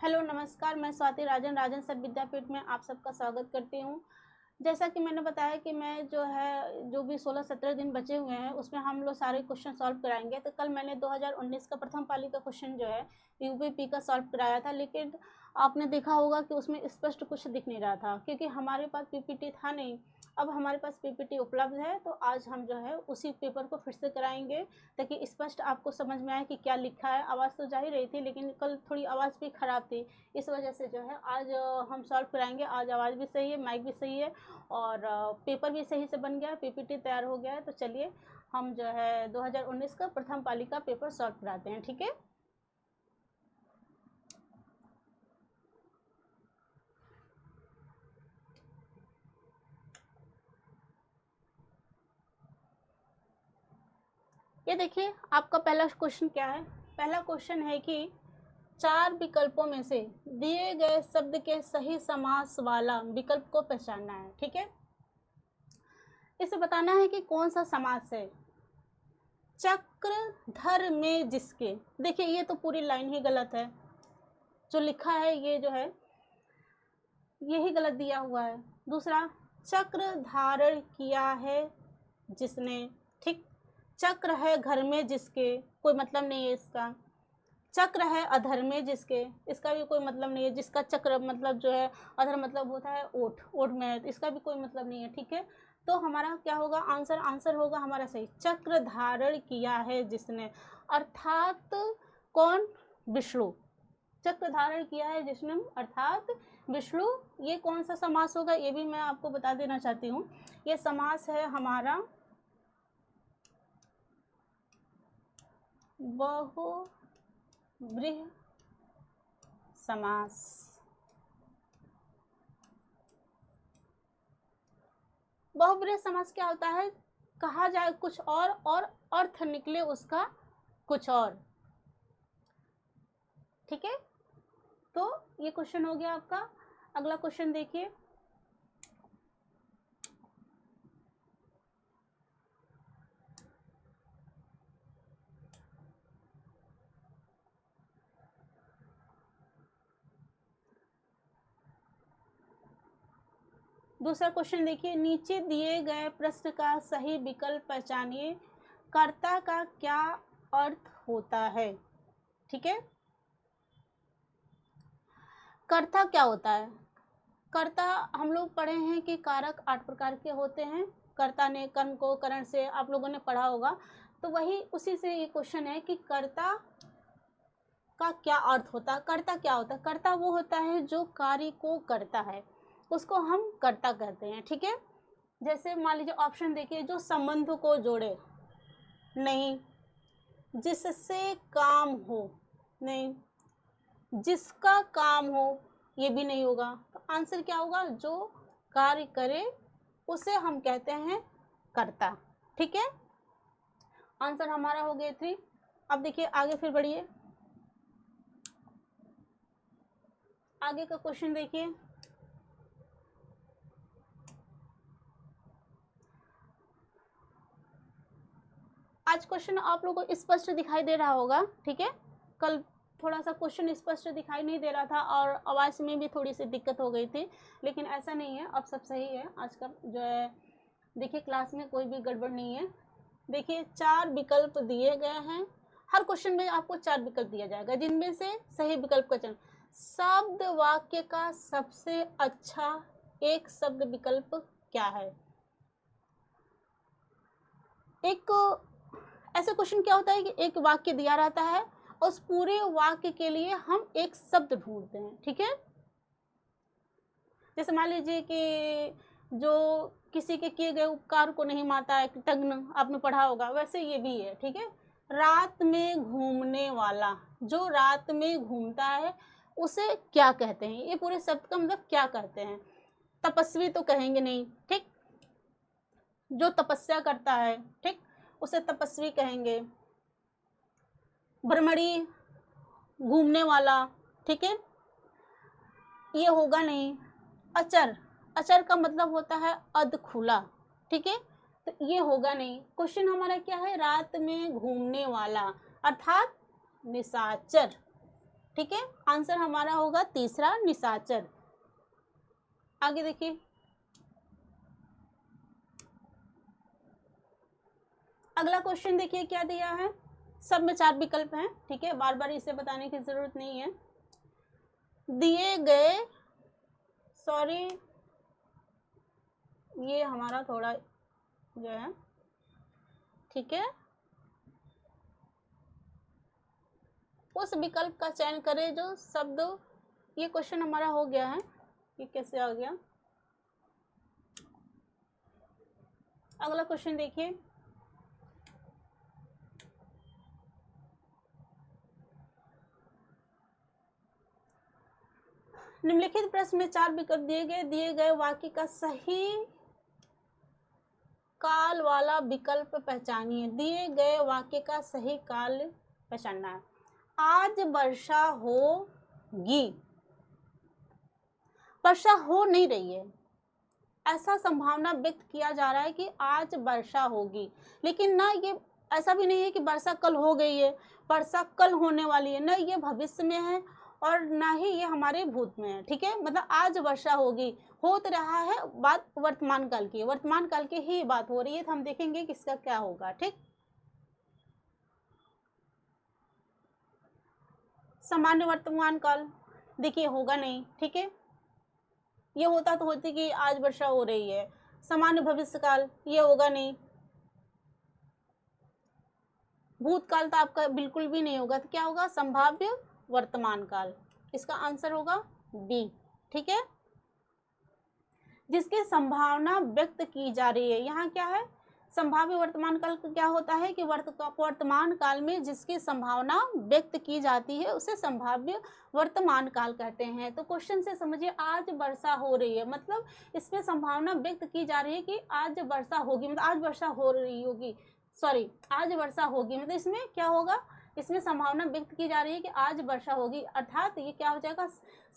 Hello नमस्कार, मैं स्वाति राजन राजन sir विद्यापीठ में आप सबका स्वागत करती हूँ। जैसा कि मैंने बताया कि मैं जो भी 16-17 दिन बचे हुए हैं उसमें हम लोग सारे क्वेश्चन सॉल्व कराएंगे। तो कल मैंने 2019 का प्रथम पाली का क्वेश्चन जो है यूपीपी का सॉल्व कराया था, लेकिन आपने देखा होगा कि उसमें स्पष्ट कुछ दिख नहीं रहा था क्योंकि हमारे पास पीपीटी था नहीं। अब हमारे पास पीपीटी उपलब्ध है तो आज हम जो है उसी पेपर को फिर से कराएंगे ताकि स्पष्ट आपको समझ में आए कि क्या लिखा है। आवाज़ तो जा ही रही थी लेकिन कल थोड़ी आवाज़ भी ख़राब थी, इस वजह से जो है आज हम सॉल्व कराएंगे। आज आवाज़ भी सही है, माइक भी सही है और पेपर भी सही से बन गया, पीपीटी तैयार हो गया है। तो चलिए हम जो है 2019 का प्रथम पाली का पेपर सॉल्व कराते हैं, ठीक है। ये देखिए आपका पहला क्वेश्चन क्या है। पहला क्वेश्चन है कि 4 विकल्पों में से दिए गए शब्द के सही समास वाला विकल्प को पहचानना है, ठीक है। इसे बताना है कि कौन सा समास है। चक्रधर में जिसके, देखिए ये तो पूरी लाइन ही गलत है, जो लिखा है ये जो है यही गलत दिया हुआ है। दूसरा, चक्र धारण किया है जिसने, ठीक। चक्र है घर में जिसके, कोई मतलब नहीं है इसका। चक्र है अधर में जिसके, इसका भी कोई मतलब नहीं है। जिसका चक्र मतलब जो है, अधर मतलब होता है ओठ, ओठ में है, तो इसका भी कोई मतलब नहीं है, ठीक है। तो हमारा क्या होगा आंसर होगा हमारा सही, चक्र धारण किया है जिसने, अर्थात कौन, विष्णु। चक्र धारण किया है जिसने अर्थात विष्णु। ये कौन सा समास होगा ये भी मैं आपको बता देना चाहती हूँ। ये समास है हमारा बहुव्रीहि समास। बहुव्रीहि समास क्या होता है, कहा जाए कुछ और अर्थ निकले उसका कुछ और, ठीक है। तो ये क्वेश्चन हो गया आपका। अगला क्वेश्चन देखिए, दूसरा क्वेश्चन देखिए, नीचे दिए गए प्रश्न का सही विकल्प पहचानिए, कर्ता का क्या अर्थ होता है, ठीक है। कर्ता क्या होता है, कर्ता हम लोग पढ़े हैं कि कारक 8 प्रकार के होते हैं। कर्ता ने कर्म को करण से आप लोगों ने पढ़ा होगा, तो वही उसी से ये क्वेश्चन है कि कर्ता का क्या अर्थ होता है। कर्ता क्या होता है, कर्ता वो होता है जो कार्य को करता है, उसको हम कर्ता कहते हैं, ठीक है। जैसे मान लीजिए ऑप्शन देखिए, जो संबंध को जोड़े, नहीं। जिससे काम हो, नहीं। जिसका काम हो, ये भी नहीं होगा। तो आंसर क्या होगा, जो कार्य करे उसे हम कहते हैं कर्ता, ठीक है। आंसर हमारा हो गया 3। अब देखिए आगे फिर बढ़िए, आगे का क्वेश्चन देखिए। आज क्वेश्चन आप लोगों को स्पष्ट दिखाई दे रहा होगा, ठीक है। कल थोड़ा सा क्वेश्चन स्पष्ट दिखाई नहीं दे रहा था और आवाज़ में भी थोड़ी सी दिक्कत हो गई थी, लेकिन ऐसा नहीं है, अब सब सही है। आज का जो है देखिए क्लास में कोई भी गड़बड़ नहीं है। देखिए 4 विकल्प दिए गए हैं, हर क्वेश्चन में आपको 4 विकल्प दिया जाएगा जिनमें से सही विकल्प का चयन। शब्द वाक्य का सबसे अच्छा एक शब्द विकल्प क्या है। एक ऐसे क्वेश्चन क्या होता है कि एक वाक्य दिया रहता है, उस पूरे वाक्य के लिए हम एक शब्द ढूंढते हैं, ठीक है। जैसे मान लीजिए कि जो किसी के किए गए उपकार को नहीं मानता है, कृतघ्न, आपने पढ़ा होगा, वैसे ये भी है, ठीक है। रात में घूमने वाला, जो रात में घूमता है उसे क्या कहते हैं, ये पूरे शब्द का मतलब क्या कहते हैं। तपस्वी तो कहेंगे नहीं, ठीक। जो तपस्या करता है, ठीक, उसे तपस्वी कहेंगे। भ्रमणी, घूमने वाला, ठीक है, ये होगा नहीं। अचर, अचर का मतलब होता है अध खुला, ठीक है, तो ये होगा नहीं। क्वेश्चन हमारा क्या है, रात में घूमने वाला अर्थात निशाचर, ठीक है, आंसर हमारा होगा तीसरा निशाचर। आगे देखिए, अगला क्वेश्चन देखिए क्या दिया है। सब में 4 विकल्प हैं, ठीक है, बार बार इसे बताने की जरूरत नहीं है। दिए गए, सॉरी ये हमारा थोड़ा जो है, ठीक है, उस विकल्प का चयन करें जो शब्द, ये क्वेश्चन हमारा हो गया है, ये कैसे आ गया। अगला क्वेश्चन देखिए, निम्नलिखित प्रश्न में 4 विकल्प दिए गए वाक्य का सही काल वाला विकल्प पहचानिए। दिए गए वाक्य का सही काल पहचानना है। आज वर्षा होगी, वर्षा हो नहीं रही है, ऐसा संभावना व्यक्त किया जा रहा है कि आज वर्षा होगी, लेकिन ना ये ऐसा भी नहीं है कि वर्षा कल हो गई है, वर्षा कल होने वाली है, ना ये भविष्य में है और ना ही ये हमारे भूत में है, ठीक है, मतलब आज वर्षा होगी, हो तो रहा है, बात वर्तमान काल की, वर्तमान काल की ही बात हो रही है, तो हम देखेंगे किसका क्या होगा। ठीक, सामान्य वर्तमान काल देखिए होगा नहीं, ठीक है, ये होता तो होती कि आज वर्षा हो रही है। सामान्य भविष्य काल ये होगा नहीं, भूतकाल तो आपका बिल्कुल भी नहीं होगा, तो क्या होगा, संभाव्य वर्तमान काल, इसका आंसर होगा बी। ठीक है, जिसकी संभावना व्यक्त की जा रही है, यहाँ क्या है, संभाव्य वर्तमान काल क्या होता है कि वर्तमान काल में जिसकी संभावना व्यक्त की जाती है उसे संभाव्य वर्तमान काल कहते हैं। तो क्वेश्चन से समझिए, आज वर्षा हो रही है, मतलब इसमें संभावना व्यक्त की जा रही है कि आज वर्षा होगी, मतलब आज वर्षा हो रही होगी, सॉरी आज वर्षा होगी, मतलब इसमें क्या होगा, इसमें संभावना व्यक्त की जा रही है कि आज वर्षा होगी, अर्थात ये क्या हो जाएगा,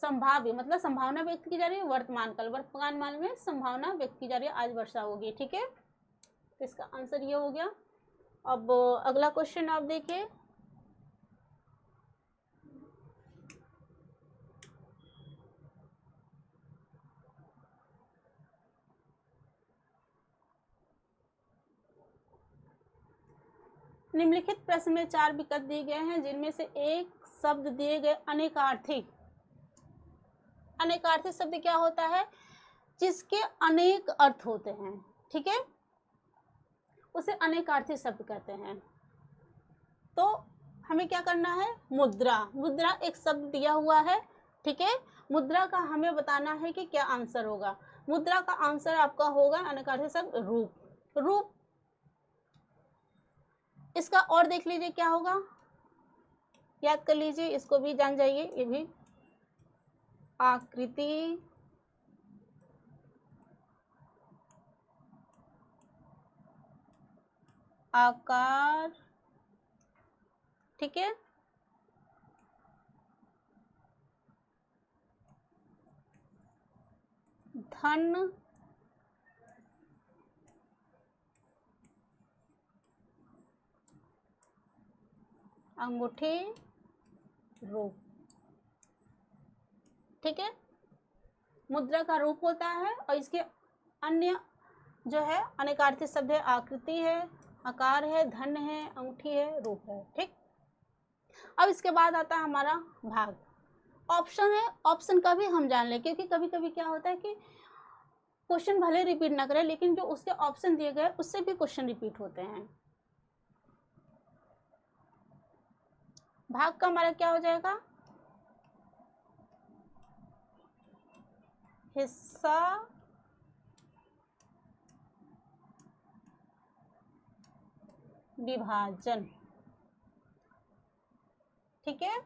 संभाव्य, मतलब संभावना व्यक्त की जा रही है वर्तमान काल, वर्तमान काल में संभावना व्यक्त की जा रही है आज वर्षा होगी। ठीक है, तो इसका आंसर ये हो गया। अब अगला क्वेश्चन आप देखिए, निम्नलिखित प्रश्न में 4 विकल्प दिए गए हैं, जिनमें से एक शब्द दिए गए अनेकार्थी। अनेकार्थी शब्द क्या होता है, जिसके अनेक अर्थ होते हैं, ठीक है, उसे अनेकार्थी शब्द कहते हैं। तो हमें क्या करना है, मुद्रा, मुद्रा एक शब्द दिया हुआ है, ठीक है, मुद्रा का हमें बताना है कि क्या आंसर होगा। मुद्रा का आंसर आपका होगा अनेकार्थी शब्द रूप। रूप, इसका और देख लीजिए क्या होगा, याद कर लीजिए, इसको भी जान जाइए, ये भी आकृति, आकार, ठीक है, धन, अंगूठे, रूप। ठीक है, मुद्रा का रूप होता है और इसके अन्य जो है अनेकार्थी शब्द है, आकृति है, आकार है, धन है, अंगूठी है, रूप है। ठीक, अब इसके बाद आता है हमारा भाग, ऑप्शन है, ऑप्शन का भी हम जान लें, क्योंकि कभी कभी क्या होता है कि क्वेश्चन भले रिपीट ना करें, लेकिन जो उसके ऑप्शन दिए गए उससे भी क्वेश्चन रिपीट होते हैं। भाग का हमारा क्या हो जाएगा, हिस्सा, विभाजन। ठीक है,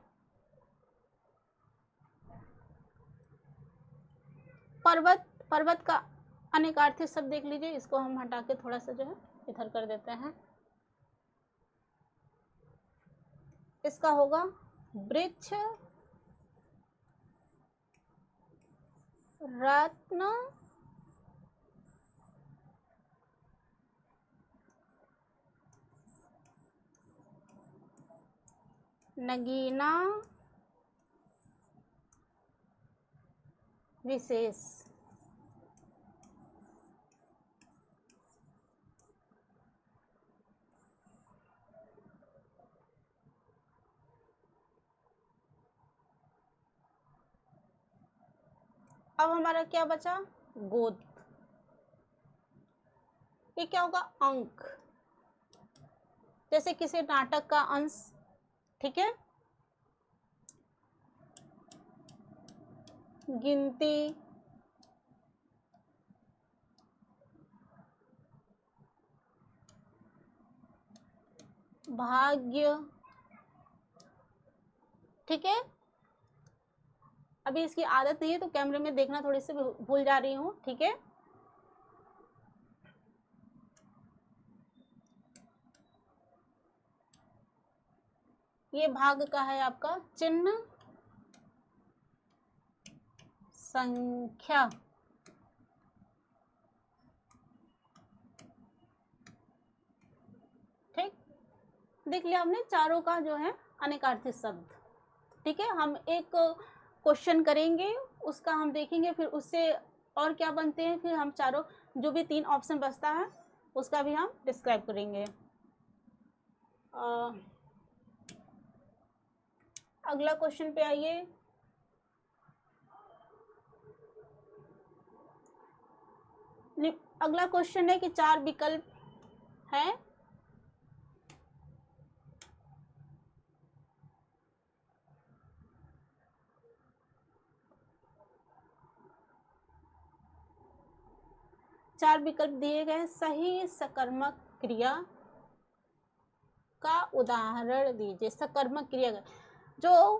पर्वत, पर्वत का अनेकार्थी शब्द देख लीजिए, इसको हम हटा के थोड़ा सा जो है इधर कर देते हैं, इसका होगा वृक्ष, रत्न, नगीना, विशेष। अब हमारा क्या बचा? गोद। ये क्या होगा? अंक। जैसे किसी नाटक का अंश, ठीक है। गिनती, भाग्य, ठीक है। अभी इसकी आदत नहीं है तो कैमरे में देखना थोड़ी सी भूल जा रही हूँ, ठीक है। ये भाग का है आपका चिन्ह, संख्या, ठीक। देख लिया हमने चारों का जो है अनेकार्थी शब्द, ठीक है। हम एक क्वेश्चन करेंगे, उसका हम देखेंगे, फिर उससे और क्या बनते हैं, फिर हम चारों जो भी 3 ऑप्शन बचता है उसका भी हम डिस्क्राइब करेंगे। अगला क्वेश्चन पे आइए। अगला क्वेश्चन है कि 4 विकल्प हैं। चार विकल्प दिए गए, सही सकर्मक क्रिया का उदाहरण दीजिए। सकर्मक क्रिया जो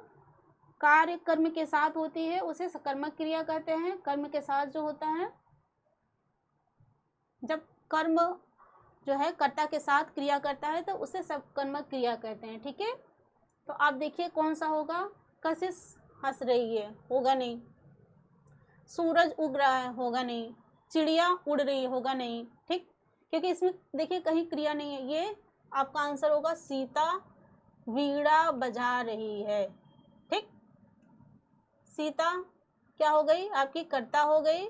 कार्य कर्म के साथ होती है उसे सकर्मक क्रिया कहते हैं। कर्म के साथ जो होता है, जब कर्म जो है कर्ता के साथ क्रिया करता है तो उसे सकर्मक क्रिया कहते हैं, ठीक है। तो आप देखिए कौन सा होगा। कशिश हंस रही है, होगा नहीं। सूरज उग रहा है, होगा नहीं। चिड़िया उड़ रही है, होगा नहीं, ठीक। क्योंकि इसमें देखिए कहीं क्रिया नहीं है। ये आपका आंसर होगा सीता वीणा बजा रही है, ठीक। सीता क्या हो गई? आपकी कर्ता हो गई,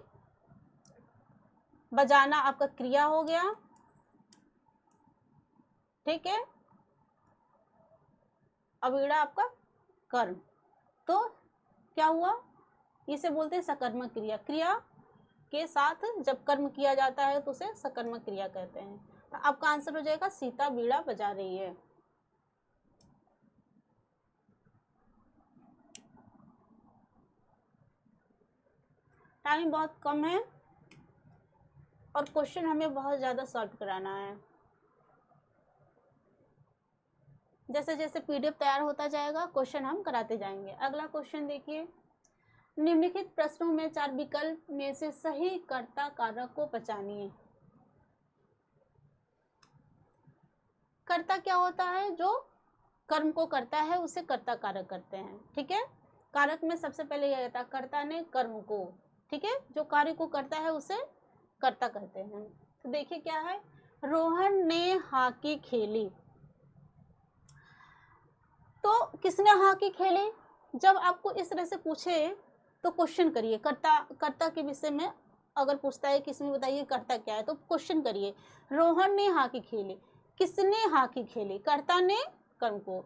बजाना आपका क्रिया हो गया, ठीक है। अवीणा आपका कर्म। तो क्या हुआ? इसे बोलते हैं सकर्मक क्रिया। क्रिया के साथ जब कर्म किया जाता है तो उसे सकर्मक क्रिया कहते हैं। तो आपका आंसर हो जाएगा सीता वीणा बजा रही है। टाइम बहुत कम है और क्वेश्चन हमें बहुत ज़्यादा सॉल्व कराना है। जैसे जैसे पीडीएफ तैयार होता जाएगा क्वेश्चन हम कराते जाएंगे। अगला क्वेश्चन देखिए, निम्नलिखित प्रश्नों में 4 विकल्प में से सही कर्ता कारक को पहचानिए। कर्ता क्या होता है? जो कर्म को करता है उसे कर्ता कारक करते हैं, ठीक है। कारक में सबसे पहले यह रहता है कर्ता ने कर्म को, ठीक है। जो कार्य को करता है उसे कर्ता कहते हैं। तो देखिए क्या है, रोहन ने हॉकी खेली। तो किसने हॉकी खेली? जब आपको इस तरह से पूछे तो क्वेश्चन करिए। कर्ता के विषय में अगर पूछता है किसने बताइए कर्ता क्या है तो क्वेश्चन करिए। रोहन ने हॉकी खेली, किसने हॉकी खेली? कर्ता ने कर्म को,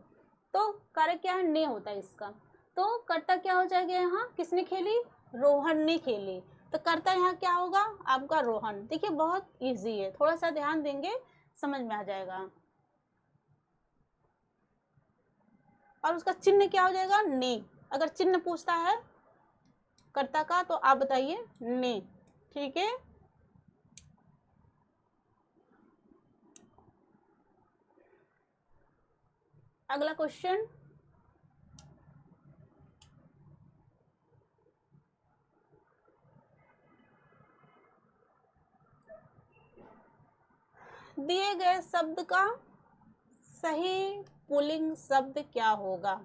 तो कार्य क्या है? ने होता है इसका। तो कर्ता क्या हो जाएगा यहाँ? किसने खेली? रोहन ने खेली। तो कर्ता यहाँ क्या होगा? आपका रोहन। देखिए बहुत इजी है, थोड़ा सा ध्यान देंगे समझ में आ जाएगा। और उसका चिन्ह क्या हो जाएगा? ने। अगर चिन्ह पूछता है कर्ता का तो आप बताइए ने, ठीक है। अगला क्वेश्चन, दिए गए शब्द का सही पुल्लिंग शब्द क्या होगा?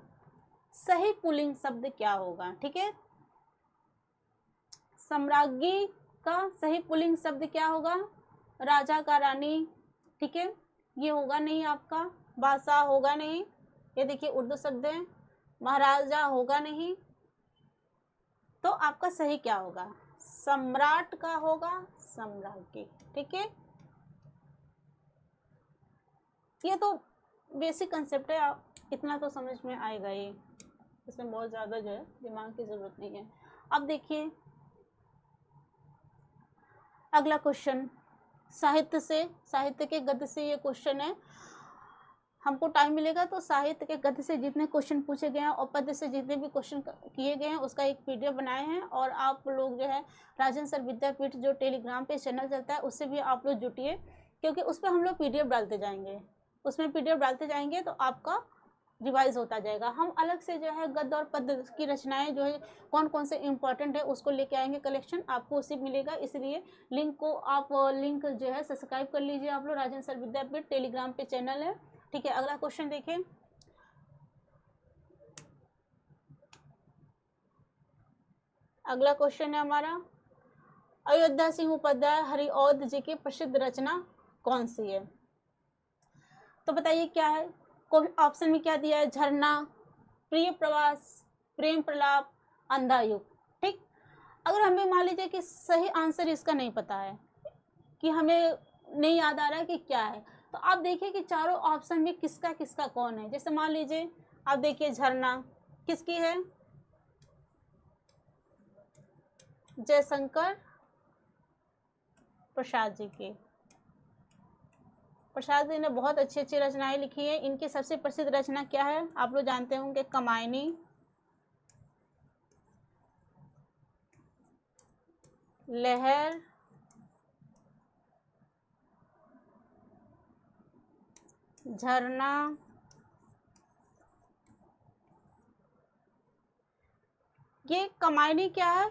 सही पुल्लिंग शब्द क्या होगा, ठीक है। सम्राज्ञी का सही पुल्लिंग शब्द क्या होगा? राजा का रानी, ठीक है। ये होगा नहीं आपका। बादशाह होगा नहीं, ये देखिए उर्दू शब्द है। महाराजा होगा नहीं। तो आपका सही क्या होगा? सम्राट का होगा, सम्राज्ञी। ठीक है, ये तो बेसिक कंसेप्ट है, आप इतना तो समझ में आएगा ही, इसमें बहुत ज़्यादा जो है दिमाग की ज़रूरत नहीं है। अब देखिए अगला क्वेश्चन, साहित्य से, साहित्य के गद्य से ये क्वेश्चन है। हमको टाइम मिलेगा तो साहित्य के गद्य से जितने क्वेश्चन पूछे गए हैं और पद्य से जितने भी क्वेश्चन किए गए हैं उसका एक पीडीएफ बनाए हैं, और आप लोग जो है राजन सर विद्यापीठ जो टेलीग्राम पे चैनल चलता है उससे भी आप लोग जुटिए, क्योंकि उस पर हम लोग पीडीएफ डालते जाएंगे, उसमें पीडीएफ डालते जाएंगे तो आपका रिवाइज होता जाएगा। हम अलग से जो है गद्य और पद्य की रचनाएं जो है कौन कौन से इंपॉर्टेंट है उसको लेके आएंगे कलेक्शन, आपको उसी मिलेगा। इसलिए लिंक को आप लिंक जो है सब्सक्राइब कर लीजिए आप लोग, राजन सर विद्यापीठ टेलीग्राम पे चैनल है। ठीक है, अगला क्वेश्चन देखिए, अगला क्वेश्चन है हमारा, अयोध्या सिंह उपाध्याय हरिऔध जी की प्रसिद्ध रचना कौन सी है? तो बताइए क्या है, ऑप्शन में क्या दिया है? झरना, प्रिय प्रवास, प्रेम प्रलाप, अंधा युग। ठीक, अगर हमें मान लीजिए कि सही आंसर इसका नहीं पता है, कि हमें नहीं याद आ रहा है कि क्या है, तो आप देखिए कि चारों ऑप्शन में किसका किसका कौन है। जैसे मान लीजिए आप देखिए झरना किसकी है? जयशंकर प्रसाद जी की। प्रसाद जी ने बहुत अच्छी अच्छी रचनाएं लिखी है। इनकी सबसे प्रसिद्ध रचना क्या है? आप लोग जानते होंगे, कमायनी, लहर, झरना, ये कमायनी क्या है?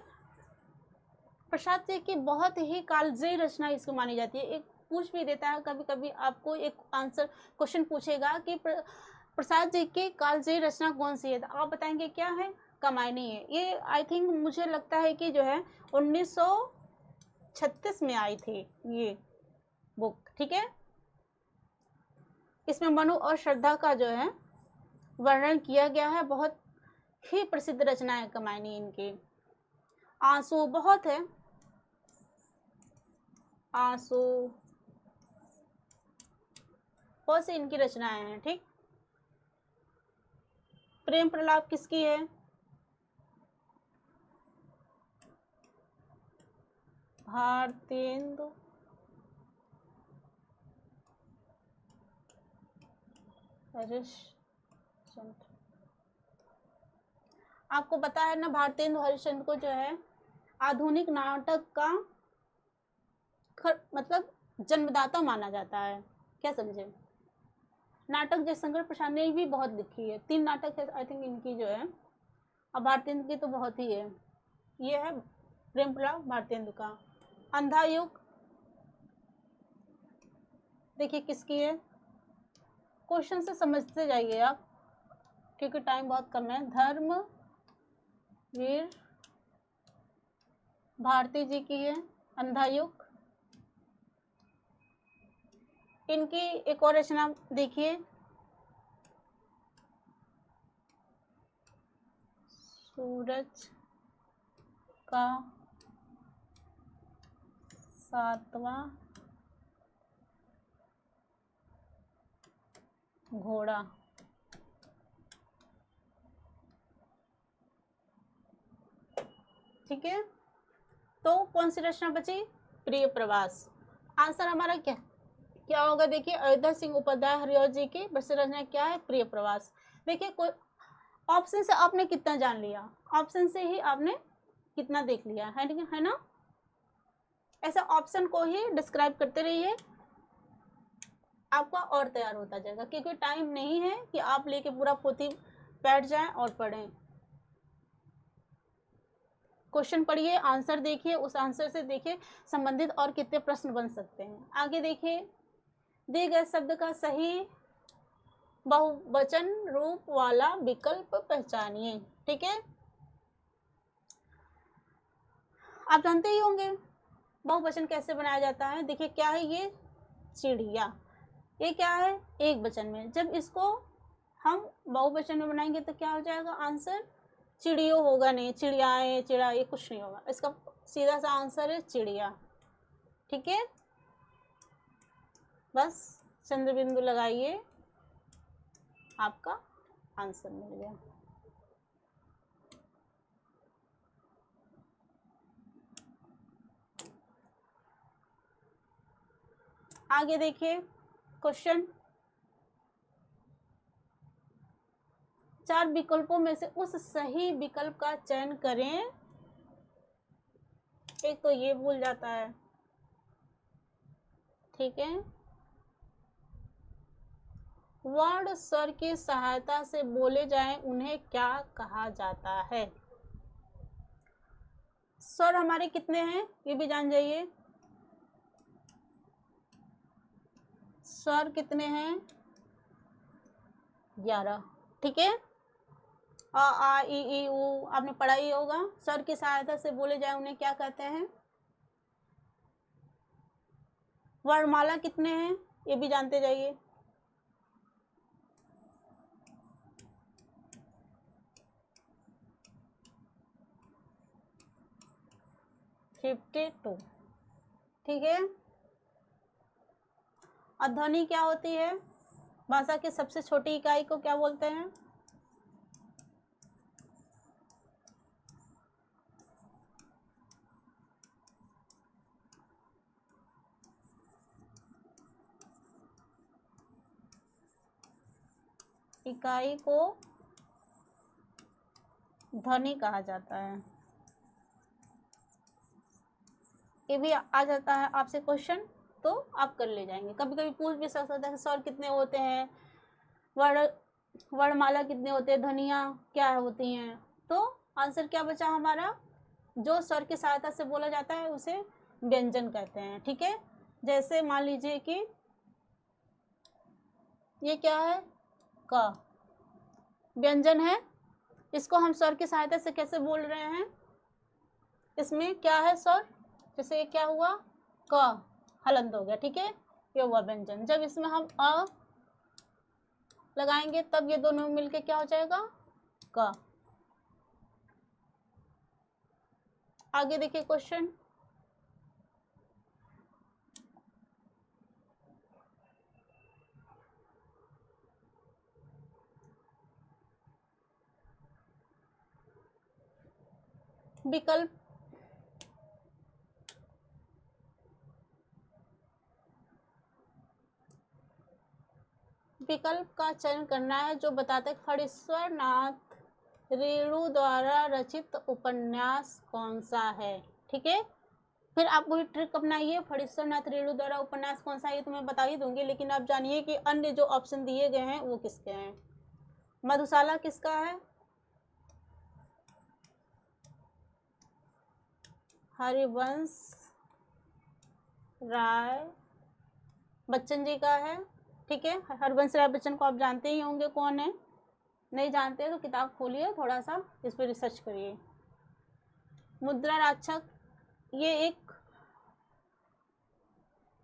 प्रसाद जी की बहुत ही कालजयी रचना इसको मानी जाती है। एक पूछ भी देता है कभी कभी, आपको एक आंसर क्वेश्चन पूछेगा कि प्रसाद जी की कालजयी रचना कौन सी है, तो आप बताएंगे क्या है? कमायनी है। ये आई थिंक मुझे लगता है कि जो है 1936 में आई थी ये बुक। ठीक है, इसमें मनु और श्रद्धा का जो है वर्णन किया गया है। बहुत ही प्रसिद्ध रचना है कमायनी इनकी। आंसू बहुत है, आंसू बहुत सी इनकी रचनाएं हैं। ठीक, प्रेम प्रलाप किसकी है? भारतेंदु हरिश्चंद्र। आपको पता है ना, भारतेंदु हरिश्चंद्र को जो है आधुनिक नाटक का मतलब जन्मदाता माना जाता है। क्या समझे? नाटक जयशंकर प्रसाद ने भी बहुत लिखी है, 3 नाटक है आई थिंक इनकी जो है, अब भारतेंदु की तो बहुत ही है। ये है प्रेम प्रलाप भारतेंदु का। अंधा युग देखिए किसकी है? क्वेश्चन से समझते जाइए आप, क्योंकि टाइम बहुत कम है। धर्मवीर भारती जी की है अंधा युग। इनकी एक और रचना देखिए, सूरज का 7वां घोड़ा। ठीक है, तो कौन सी रचना बची? प्रिय प्रवास। आंसर हमारा क्या क्या होगा? देखिए अयोध्या सिंह उपाध्याय हरिऔध जी की प्रसिद्ध रचना क्या है? प्रिय प्रवास। देखिए कोई ऑप्शन से आपने कितना जान लिया, ऑप्शन से ही आपने कितना देख लिया है ना? ऐसा ऑप्शन को ही डिस्क्राइब करते रहिए, आपका और तैयार होता जाएगा, क्योंकि टाइम नहीं है कि आप लेके पूरा पोथी बैठ जाएं और पढ़ें। क्वेश्चन पढ़िए, आंसर देखिए, उस आंसर से देखिए संबंधित और कितने प्रश्न बन सकते हैं। आगे देखिए, दिए गए शब्द का सही बहुवचन रूप वाला विकल्प पहचानिए। ठीक है, आप जानते ही होंगे बहुवचन कैसे बनाया जाता है। देखिए क्या है ये? चिड़िया। ये क्या है? एक वचन में। जब इसको हम बहुवचन में बनाएंगे तो क्या हो जाएगा आंसर? चिड़ियो होगा नहीं, चिड़ियाएँ, चिड़ाई कुछ नहीं होगा, इसका सीधा सा आंसर है चिड़िया। ठीक है, बस चंद्र बिंदु लगाइए, आपका आंसर मिल गया। आगे देखिए क्वेश्चन, 4 विकल्पों में से उस सही विकल्प का चयन करें। एक तो ये भूल जाता है, ठीक है। वर्ड स्वर की सहायता से बोले जाएं, उन्हें क्या कहा जाता है? स्वर हमारे कितने हैं ये भी जान जाइए। स्वर कितने हैं? 11। ठीक है, अ आ इ ई उ आपने पढ़ा ही होगा। स्वर की सहायता से बोले जाए उन्हें क्या कहते हैं? वर्णमाला कितने हैं ये भी जानते जाइए। 52। ठीक है, और ध्वनि क्या होती है? भाषा की सबसे छोटी इकाई को क्या बोलते हैं? इकाई को ध्वनि कहा जाता है। ये भी आ जाता है आपसे क्वेश्चन, तो आप कर ले जाएंगे। कभी कभी पूछ भी सकता है स्वर कितने होते हैं, वर्णमाला कितने होते हैं, ध्वनियाँ क्या होती हैं। तो आंसर क्या बचा हमारा? जो स्वर की सहायता से बोला जाता है उसे व्यंजन कहते हैं। ठीक है, जैसे मान लीजिए कि ये क्या है? क व्यंजन है, इसको हम स्वर की सहायता से कैसे बोल रहे हैं? इसमें क्या है स्वर? जैसे ये क्या हुआ? क, हलंत हो गया। ठीक है, ये हुआ व्यंजन। जब इसमें हम अ लगाएंगे तब ये दोनों मिलके क्या हो जाएगा? क। आगे देखिए क्वेश्चन, विकल्प का चयन करना है जो बताता है फणीश्वर नाथ रेणु द्वारा रचित उपन्यास कौन सा है। ठीक है, फिर आप वही ट्रिक अपनाइए। फणीश्वर नाथ रेणु द्वारा उपन्यास कौन सा है ये तो मैं बता ही दूंगी, लेकिन आप जानिए कि अन्य जो ऑप्शन दिए गए हैं वो किसके हैं। मधुशाला किसका है? हरिवंश राय बच्चन जी का है। ठीक है, हरिवंश राय बच्चन को आप जानते ही होंगे कौन है। नहीं जानते तो किताब खोलिए, थोड़ा सा इस पर रिसर्च करिए। मुद्रा राक्षक, ये एक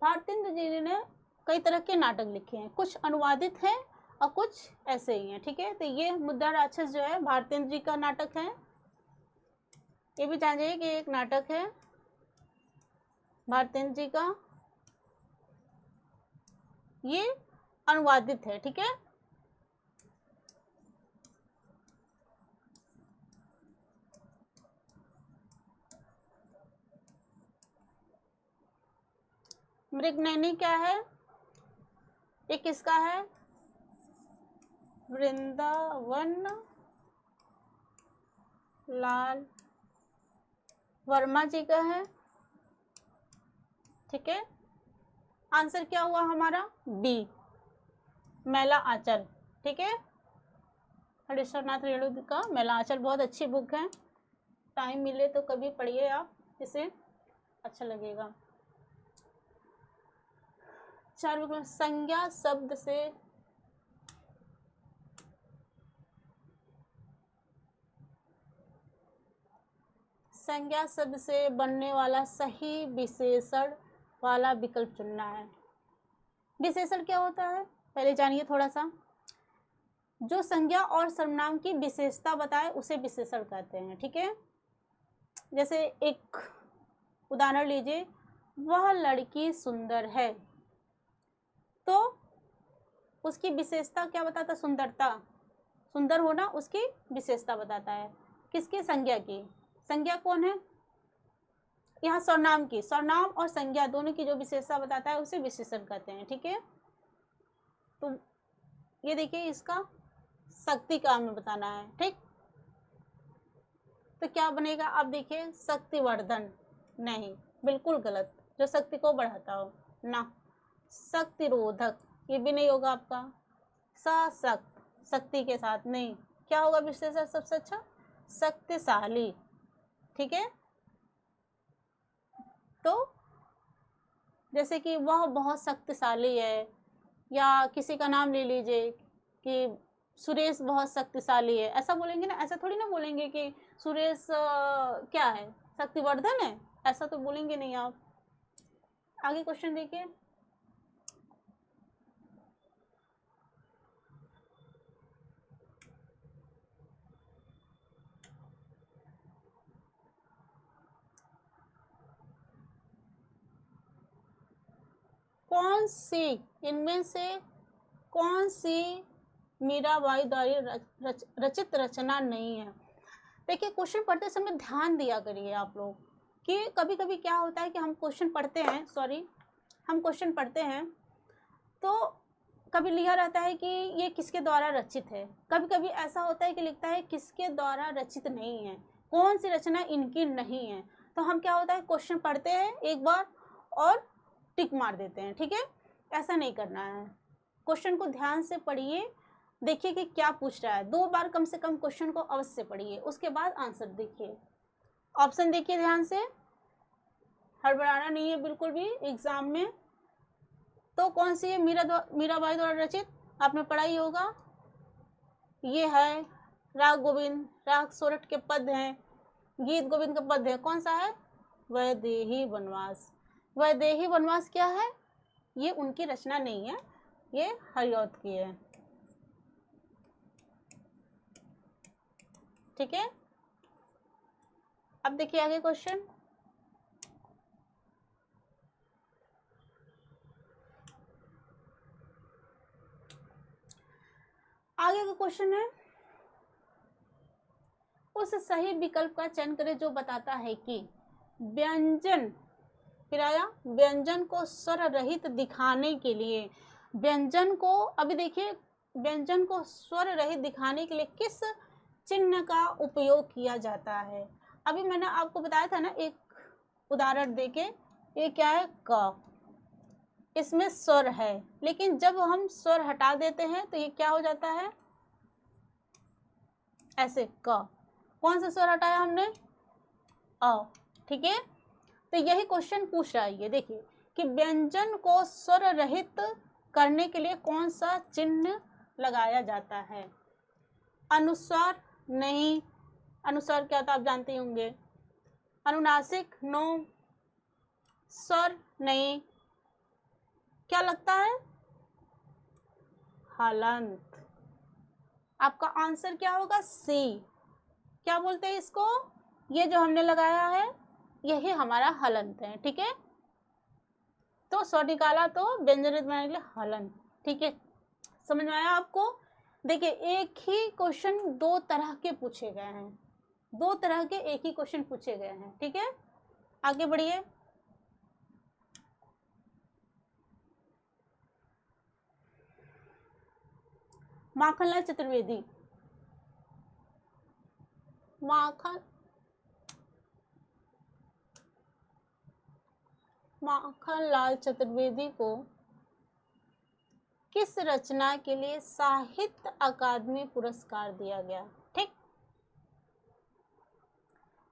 भारतेंद्र जी ने कई तरह के नाटक लिखे हैं, कुछ अनुवादित हैं और कुछ ऐसे ही हैं। ठीक है, तो ये मुद्रा राक्षस जो है भारतेंद्र जी का नाटक है। ये भी जान जाइए कि एक नाटक है भारतेंद्र जी का, ये अनुवादित है। ठीक है, मृगनयनी क्या है? ये किसका है? वृंदावन लाल वर्मा जी का है। ठीक है, आंसर क्या हुआ हमारा? बी, मैला आंचल। ठीक है, हरीश्वर नाथ रेणु का मैला आंचल बहुत अच्छी बुक है, टाइम मिले तो कभी पढ़िए आप इसे, अच्छा लगेगा। 4 संज्ञा शब्द से संज्ञा शब्द से बनने वाला सही विशेषण वाला विकल्प चुनना है। विशेषण क्या होता है पहले जानिए थोड़ा सा। जो संज्ञा और सर्वनाम की विशेषता बताए उसे विशेषण कहते हैं। ठीक है, जैसे एक उदाहरण लीजिए, वह लड़की सुंदर है, तो उसकी विशेषता क्या बताता? सुंदरता, सुंदर होना उसकी विशेषता बताता है। किसकी? संज्ञा की। संज्ञा कौन है? यहाँ सर्वनाम की। सर्वनाम और संज्ञा दोनों की जो विशेषता बताता है उसे विशेषण कहते हैं। ठीक है, तो ये देखिए, इसका शक्ति का हमें बताना है। ठीक, तो क्या बनेगा? आप देखिए, शक्तिवर्धन नहीं, बिल्कुल गलत। जो शक्ति को बढ़ाता हो ना। शक्तिरोधक, ये भी नहीं होगा आपका। सशक्त, शक्ति के साथ नहीं। क्या होगा विशेषण सबसे अच्छा? शक्तिशाली। ठीक है, तो जैसे कि वह बहुत शक्तिशाली है, या किसी का नाम ले लीजिए कि सुरेश बहुत शक्तिशाली है, ऐसा बोलेंगे ना। ऐसा थोड़ी ना बोलेंगे कि सुरेश क्या है, शक्तिवर्धन है, ऐसा तो बोलेंगे नहीं आप। आगे क्वेश्चन देखिए, कौन सी इनमें से कौन सी मीराबाई द्वारा रचित रचना नहीं है? देखिए, क्वेश्चन पढ़ते समय ध्यान दिया करिए आप लोग कि कभी कभी क्या होता है कि हम क्वेश्चन पढ़ते हैं, हम क्वेश्चन पढ़ते हैं तो कभी लिखा रहता है कि ये किसके द्वारा रचित है, कभी कभी ऐसा होता है कि लिखता है किसके द्वारा रचित नहीं है, कौन सी रचना इनकी नहीं है। तो हम क्या होता है, क्वेश्चन पढ़ते हैं एक बार और टिक मार देते हैं। ठीक है, ऐसा नहीं करना है। क्वेश्चन को ध्यान से पढ़िए, देखिए कि क्या पूछ रहा है। 2 बार कम से कम क्वेश्चन को अवश्य पढ़िए, उसके बाद आंसर देखिए। ऑप्शन देखिए ध्यान से, हड़बड़ाना नहीं है बिल्कुल भी एग्जाम में। तो कौन सी है मीराबाई द्वारा रचित? आपने पढ़ा ही होगा, ये है राग गोविंद, राग सोरठ के पद हैं, गीत गोविंद का पद है। कौन सा है? वैदेही वनवास। वैदेही वनवास क्या है? ये उनकी रचना नहीं है, ये हरिऔध की है। ठीक है, अब देखिए आगे क्वेश्चन। आगे का क्वेश्चन है, उस सही विकल्प का चयन करें जो बताता है कि व्यंजन, फिर आया व्यंजन को स्वर रहित दिखाने के लिए, व्यंजन को, अभी देखिए, व्यंजन को स्वर रहित दिखाने के लिए किस चिन्ह का उपयोग किया जाता है। अभी मैंने आपको बताया था ना एक उदाहरण देके, ये क्या है? क, इसमें स्वर है, लेकिन जब हम स्वर हटा देते हैं तो ये क्या हो जाता है? ऐसे क। कौन सा स्वर हटाया हमने? अ। ठीक है, तो यही क्वेश्चन पूछ रहा है। ये देखिए कि व्यंजन को स्वर रहित करने के लिए कौन सा चिन्ह लगाया जाता है? अनुस्वार नहीं, अनुस्वार क्या था आप जानते होंगे। अनुनासिक नो, स्वर नहीं, क्या लगता है? हलंत। आपका आंसर क्या होगा? सी। क्या बोलते हैं इसको? ये जो हमने लगाया है यही हमारा हलंत है। ठीक है, तो स्वर निकाला तो व्यंजन बनाने के लिए हलंत। ठीक है, समझ में आया आपको? देखिए, एक ही क्वेश्चन 2 तरह के पूछे गए हैं, 2 तरह के एक ही क्वेश्चन पूछे गए हैं। ठीक है, आगे बढ़िए। माखनलाल चतुर्वेदी, माखनलाल चतुर्वेदी को किस रचना के लिए साहित्य अकादमी पुरस्कार दिया गया? ठीक,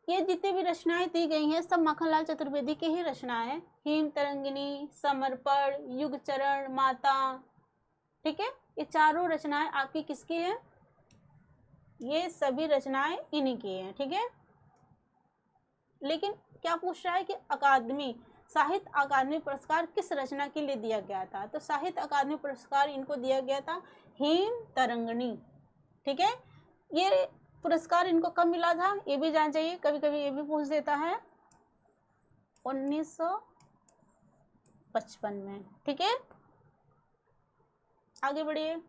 ये जितनी भी रचनाएं दी गई हैं सब माखनलाल चतुर्वेदी की ही रचनाएं। हिम तरंगिनी, समर्पण, युग चरण, माता। ठीक है, ये चारों रचनाएं आपकी किसकी हैं? ये सभी रचनाएं इन्हीं की हैं। ठीक है, लेकिन क्या पूछ रहा है कि अकादमी, साहित्य अकादमी पुरस्कार किस रचना के लिए दिया गया था? तो साहित्य अकादमी पुरस्कार इनको दिया गया था हिम तरंगिणी। ठीक है। ये पुरस्कार इनको कब मिला था ये भी जान चाहिए, कभी कभी ये भी पूछ देता है, 1955 में। ठीक है, आगे बढ़िए।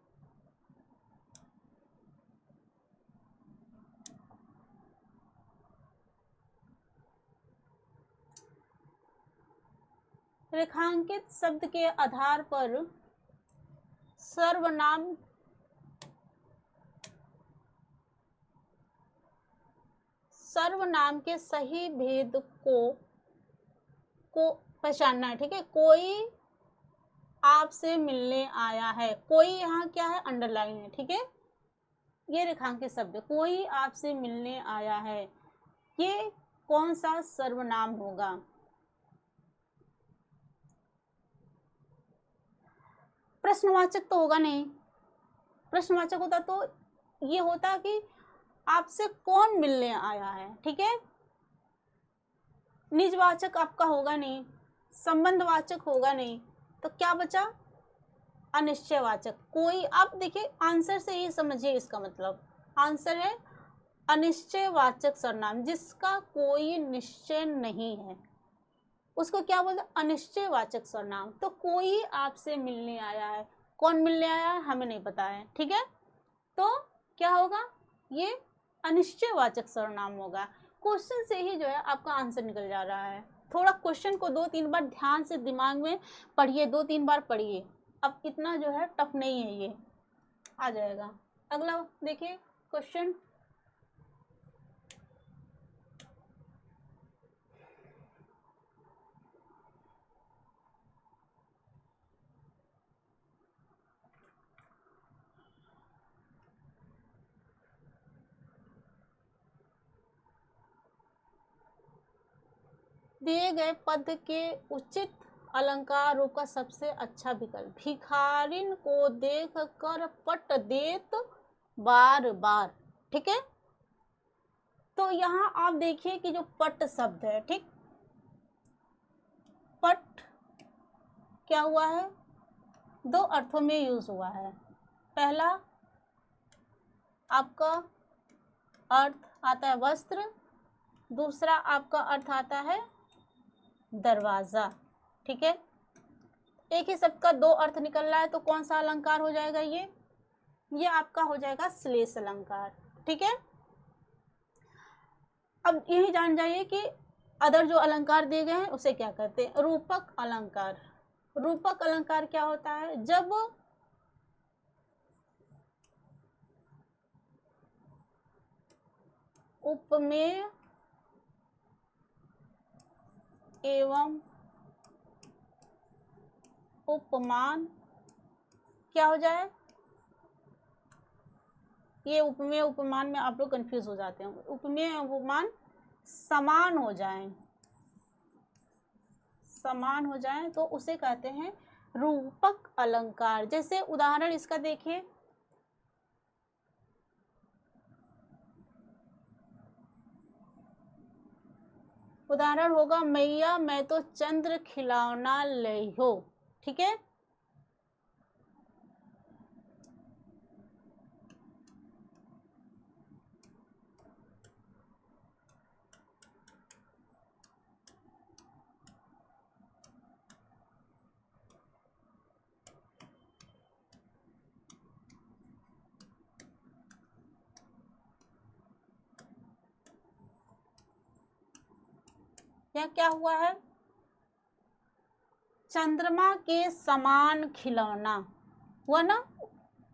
रेखांकित शब्द के आधार पर सर्वनाम के सही भेद को पहचानना है। ठीक है, कोई आपसे मिलने आया है, कोई यहाँ क्या है, अंडरलाइन है। ठीक है, ये रेखांकित शब्द, कोई आपसे मिलने आया है, ये कौन सा सर्वनाम होगा? प्रश्नवाचक तो होगा नहीं, प्रश्नवाचक होता तो ये होता कि आपसे कौन मिलने आया है। ठीक है, निजवाचक आपका होगा नहीं, संबंधवाचक होगा नहीं, तो क्या बचा? अनिश्चयवाचक। कोई, आप देखिए आंसर से ही समझिए इसका मतलब, आंसर है अनिश्चयवाचक सर्वनाम, जिसका कोई निश्चय नहीं है उसको क्या बोलते हैं? अनिश्चयवाचक सर्वनाम। तो कोई आपसे मिलने आया है, कौन मिलने आया है हमें नहीं पता है। ठीक है, तो क्या होगा? ये अनिश्चयवाचक सर्वनाम होगा। क्वेश्चन से ही जो है आपका आंसर निकल जा रहा है। थोड़ा क्वेश्चन को 2-3 बार ध्यान से दिमाग में पढ़िए, 2-3 बार पढ़िए, अब इतना जो है टफ नहीं है, ये आ जाएगा। अगला देखिए क्वेश्चन, दिए गए पद के उचित अलंकार रूप का सबसे अच्छा विकल्प, भिखारिन को देख कर पट देत बार बार। ठीक है, तो यहाँ आप देखिए कि जो पट शब्द है, ठीक, पट क्या हुआ है? 2 अर्थों में यूज हुआ है। पहला आपका अर्थ आता है वस्त्र, दूसरा आपका अर्थ आता है दरवाजा। ठीक है, एक ही शब्द का 2 अर्थ निकल रहा है, तो कौन सा अलंकार हो जाएगा? ये आपका हो जाएगा श्लेष अलंकार। ठीक है, अब यही जान जाइए कि अदर जो अलंकार दिए गए हैं उसे क्या कहते हैं? रूपक अलंकार। रूपक अलंकार क्या होता है? जब उपमेय एवं उपमान क्या हो जाए? ये उपमेय उपमान में आप लोग कंफ्यूज हो जाते हैं। उपमेय उपमान समान हो जाएं, समान हो जाएं तो उसे कहते हैं रूपक अलंकार। जैसे उदाहरण इसका देखिए, उदाहरण होगा मैया मैं तो चंद्र खिलौना लई हो। ठीक है, यह क्या हुआ है? चंद्रमा के समान खिलौना हुआ ना।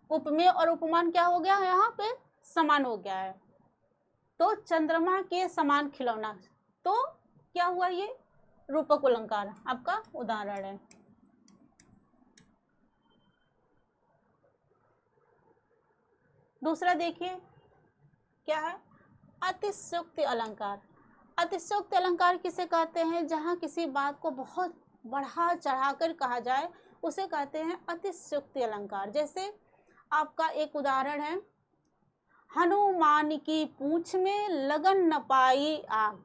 उपमेय और उपमान क्या हो गया? यहाँ पे समान हो गया है, तो चंद्रमा के समान खिलौना, तो क्या हुआ? ये रूपक अलंकार आपका उदाहरण है। दूसरा देखिए क्या है? अतिशयोक्ति अलंकार। अतिशयोक्ति अलंकार किसे कहते हैं? जहाँ किसी बात को बहुत बढ़ा चढ़ाकर कहा जाए उसे कहते हैं अतिशयोक्ति अलंकार। जैसे आपका एक उदाहरण है, हनुमान की पूंछ में लगन न पाई आग,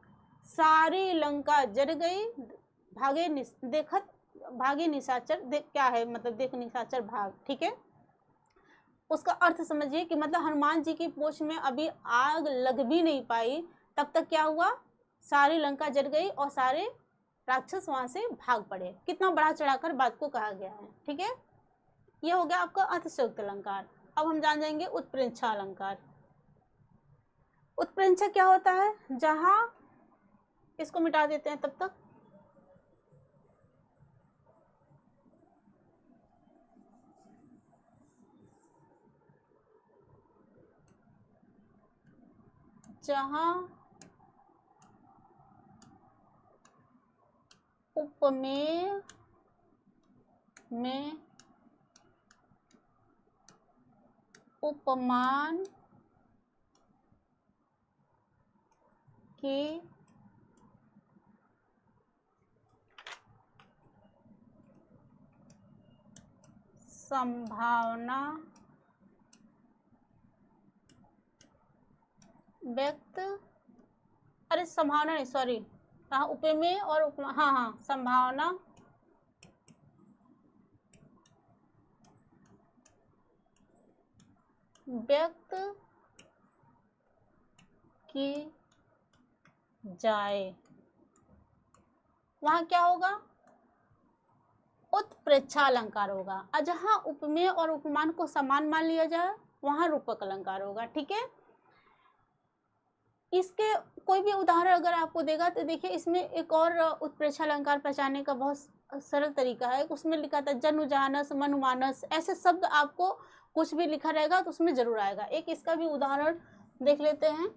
सारी लंका जल गई, भागे देखत भागे निशाचर क्या है मतलब देख निशाचर भाग। ठीक है, उसका अर्थ समझिए कि मतलब हनुमान जी की पूंछ में अभी आग लग भी नहीं पाई, तब तक क्या हुआ, सारी लंका जल गई और सारे राक्षस वहां से भाग पड़े। कितना बढ़ा चढ़ाकर बात को कहा गया है। ठीक है, ये हो गया आपका अर्थशयोक्त अलंकार। अब हम जान जाएंगे उत्प्रेक्षा अलंकार। उत्प्रेक्षा क्या होता है, जहां, इसको मिटा देते हैं तब तक। जहां उपमेय में उपमान की संभावना व्यक्त, अरे संभावना नहीं, सॉरी, हाँ उपमेय और उपमा, हाँ संभावना व्यक्त की जाए, वहां क्या होगा, उत्प्रेक्षा अलंकार होगा। और जहां उपमेय और उपमान को समान मान लिया जाए वहां रूपक अलंकार होगा। ठीक है, इसके कोई भी उदाहरण अगर आपको देगा तो देखिए, इसमें एक और उत्प्रेक्षा अलंकार पहचानने का बहुत सरल तरीका है। उसमें लिखा था जनुजानस, मनुमानस, ऐसे शब्द आपको कुछ भी लिखा रहेगा तो उसमें जरूर आएगा। एक इसका भी उदाहरण देख लेते हैं।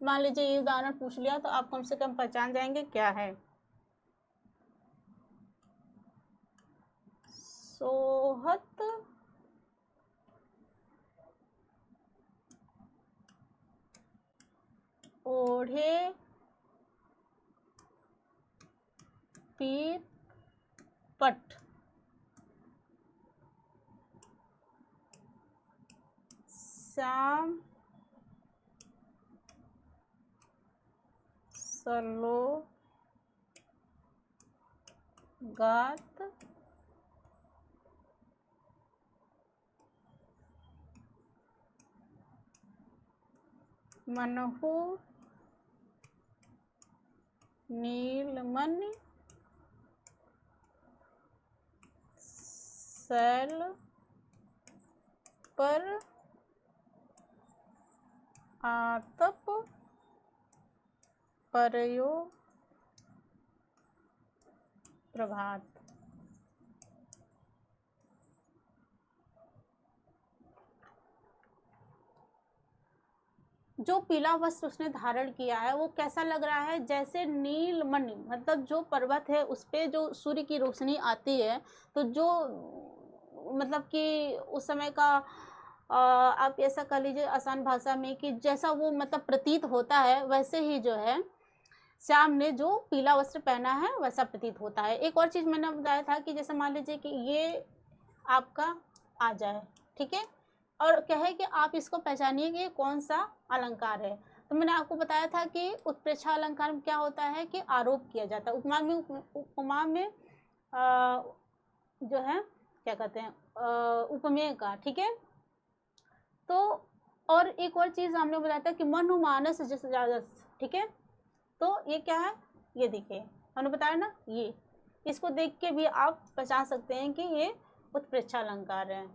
मान लीजिए ये उदाहरण पूछ लिया तो आप कम से कम पहचान जाएंगे क्या है। सोहत ओढ़े पीर पट, श्याम सलो गात, मनहु नीलमणि, सैल पर आतप परयो प्रभात। जो पीला वस्त्र उसने धारण किया है वो कैसा लग रहा है, जैसे नीलमणि, मतलब जो पर्वत है उस पे जो सूर्य की रोशनी आती है तो जो मतलब कि उस समय का आप ऐसा कह लीजिए आसान भाषा में कि जैसा वो मतलब प्रतीत होता है, वैसे ही जो है श्याम ने जो पीला वस्त्र पहना है वैसा प्रतीत होता है। एक और चीज मैंने बताया था कि जैसे मान लीजिए कि ये आपका आ जाए, ठीक है, और कहे कि आप इसको पहचानिए कि कौन सा अलंकार है, तो मैंने आपको बताया था कि उत्प्रेक्षा अलंकार में क्या होता है कि आरोप किया जाता है। उपमा में जो है क्या कहते हैं, उपमेय का। ठीक है, तो और एक और चीज हमने बताया था कि मनुमानस जैसे राजस। ठीक है, तो ये क्या है, ये देखिए हमने बताया ना, ये इसको देख के भी आप पहचान सकते हैं कि ये उत्प्रेक्षा अलंकार है।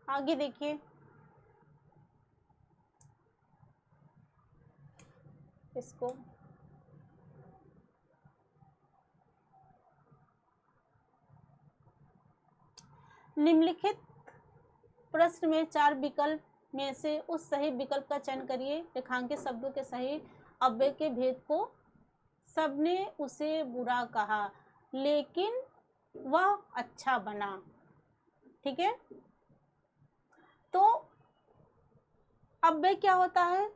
आगे देखिए, इसको निम्नलिखित प्रश्न में 4 विकल्प में से उस सही विकल्प का चयन करिए। रेखांकित शब्दों के सही अव्यय के भेद को सबने उसे बुरा कहा लेकिन वह अच्छा बना। ठीक है, तो अव्यय क्या होता है,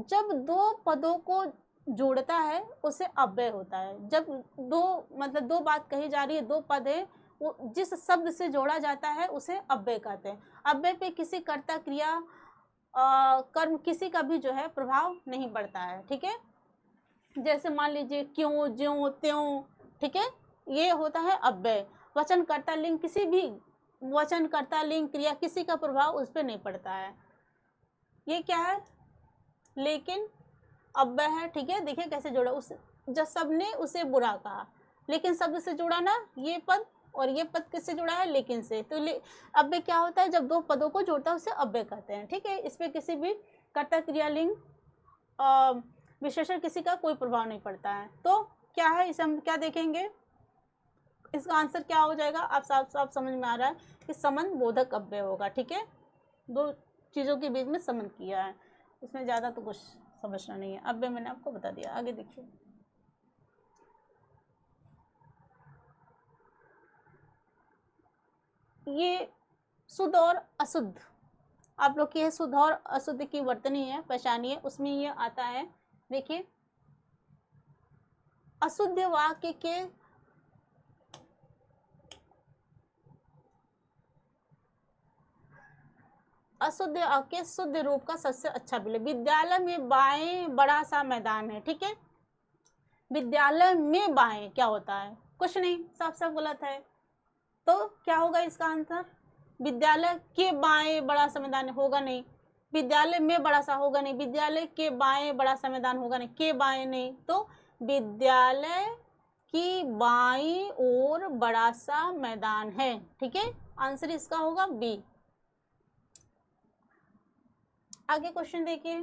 जब दो पदों को जोड़ता है उसे अव्यय होता है। जब दो मतलब दो बात कही जा रही है, दो पद है जिस शब्द से जोड़ा जाता है उसे अव्यय कहते हैं। अव्यय पे किसी कर्ता क्रिया कर्म किसी का भी जो है प्रभाव नहीं पड़ता है, ठीक है। जैसे मान लीजिए क्यों, ज्यों, त्यों, ठीक है, ये होता है अव्यय। वचनकर्ता लिंग, किसी भी वचनकर्ता लिंग क्रिया किसी का प्रभाव उस पर नहीं पड़ता है। ये क्या है, लेकिन अव्यय है, ठीक है। देखिए कैसे जोड़ा, उस जब सबने उसे बुरा कहा, लेकिन शब्द से जुड़ा ना ये पद, और ये पद किससे जुड़ा है, लेकिन से। तो अव्यय क्या होता है, जब दो पदों को जोड़ता है उसे अव्यय कहते हैं, ठीक है। इस पे किसी भी कर्ता क्रियालिंग विशेषण किसी का कोई प्रभाव नहीं पड़ता है। तो क्या है, इसे हम क्या देखेंगे, इसका आंसर क्या हो जाएगा, आप साफ साफ समझ में आ रहा है कि संबंध बोधक अव्यय होगा, ठीक है। दो चीज़ों के बीच में संबंध किया है, इसमें ज़्यादा तो कुछ समझना नहीं है। अव्यय मैंने आपको बता दिया। आगे देखिए, ये शुद्ध और अशुद्ध, आप लोग की शुद्ध और अशुद्ध की वर्तनी है, पहचानिए, उसमें ये आता है। देखिए, अशुद्ध वाक्य के अशुद्ध वाक्य शुद्ध रूप का सबसे अच्छा विलय। विद्यालय में बाएं बड़ा सा मैदान है, ठीक है। विद्यालय में बाएं क्या होता है, कुछ नहीं, साफ साफ गलत है। तो क्या होगा इसका आंसर, विद्यालय के बाएं बड़ा सा मैदान होगा नहीं, विद्यालय में बड़ा सा होगा नहीं, विद्यालय के बाएं बड़ा सा मैदान होगा नहीं, के बाएं नहीं, तो विद्यालय की बाईं ओर बड़ा सा मैदान है, ठीक है। आंसर इसका होगा बी। आगे क्वेश्चन देखिए,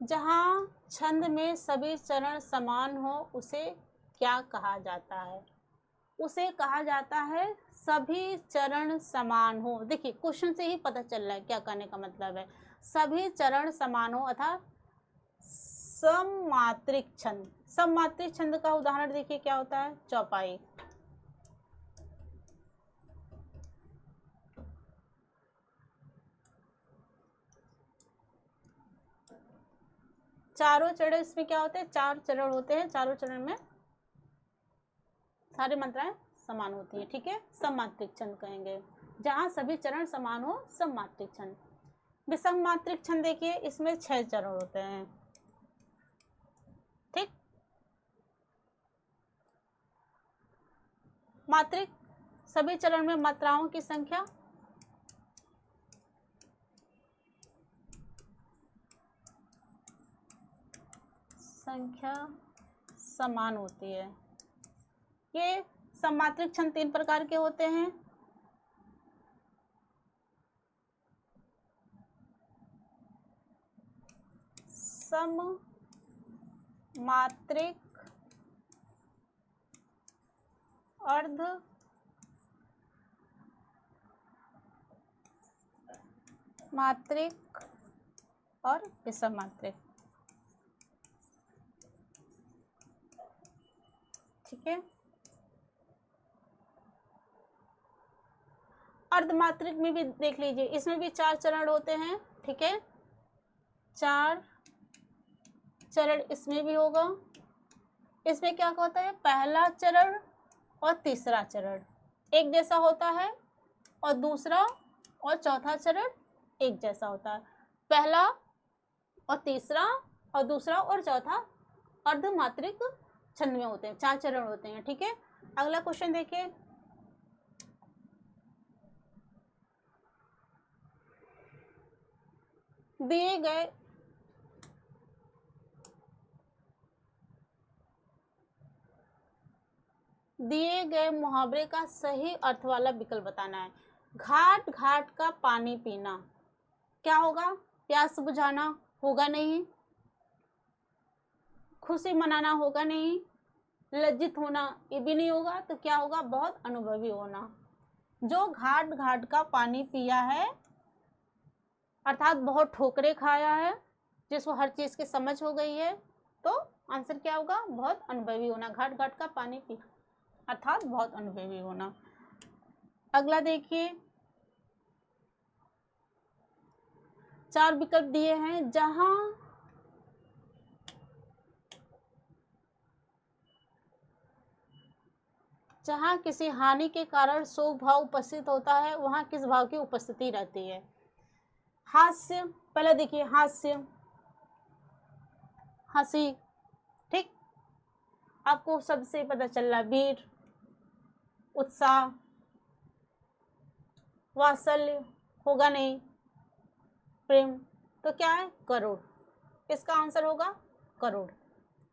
जहां छंद में सभी चरण समान हो उसे क्या कहा जाता है, उसे कहा जाता है सभी चरण समान हो। देखिए क्वेश्चन से ही पता चल रहा है क्या कहने का मतलब है, सभी चरण समान हो अर्थात सममात्रिक छंद। सममात्रिक छंद का उदाहरण देखिए क्या होता है, चौपाई। चारों चरण, इसमें क्या होते हैं, चार चरण होते हैं, चारों चरण में सारी मात्राएं समान होती है, ठीक है। सममात्रिक छंद कहेंगे, जहां सभी चरण समान हो, सममात्रिक छंद। विषम मात्रिक छंद देखिए, इसमें 6 चरण होते हैं, ठीक। मात्रिक, सभी चरण में मात्राओं की संख्या समान होती है। ये सममात्रिक छंद 3 प्रकार के होते हैं। सममात्रिक, अर्ध मात्रिक और विषम मात्रिक, ठीक है। अर्धमात्रिक में भी देख लीजिए, इसमें भी 4 चरण होते हैं, ठीक है। 4 चरण इसमें भी होगा। इसमें क्या होता है, पहला चरण और तीसरा चरण एक जैसा होता है, और दूसरा और चौथा चरण एक जैसा होता है। पहला और तीसरा और दूसरा और चौथा अर्धमात्रिक छंद में होते हैं, 4 चरण होते हैं, ठीक है। अगला क्वेश्चन देखिए, दिए गए मुहावरे का सही अर्थ वाला विकल्प बताना है। घाट घाट का पानी पीना क्या होगा, प्यास बुझाना होगा नहीं, खुशी मनाना होगा नहीं, लज्जित होना ये भी नहीं होगा, तो क्या होगा, बहुत अनुभवी होना। जो घाट घाट का पानी पिया है अर्थात बहुत ठोकरे खाया है, जिसको हर चीज की समझ हो गई है, तो आंसर क्या होगा, बहुत अनुभवी होना, घाट घाट का पानी पी, अर्थात बहुत अनुभवी होना। अगला देखिए, 4 विकल्प दिए हैं, जहां किसी हानि के कारण शोक भाव उपस्थित होता है वहां किस भाव की उपस्थिति रहती है। हास्य, पहले देखिए हास्य, हंसी, ठीक, आपको सबसे पता चल रहा है, वीर, उत्साह, वात्सल्य होगा नहीं, प्रेम, तो क्या है, करोड़, इसका आंसर होगा करोड़।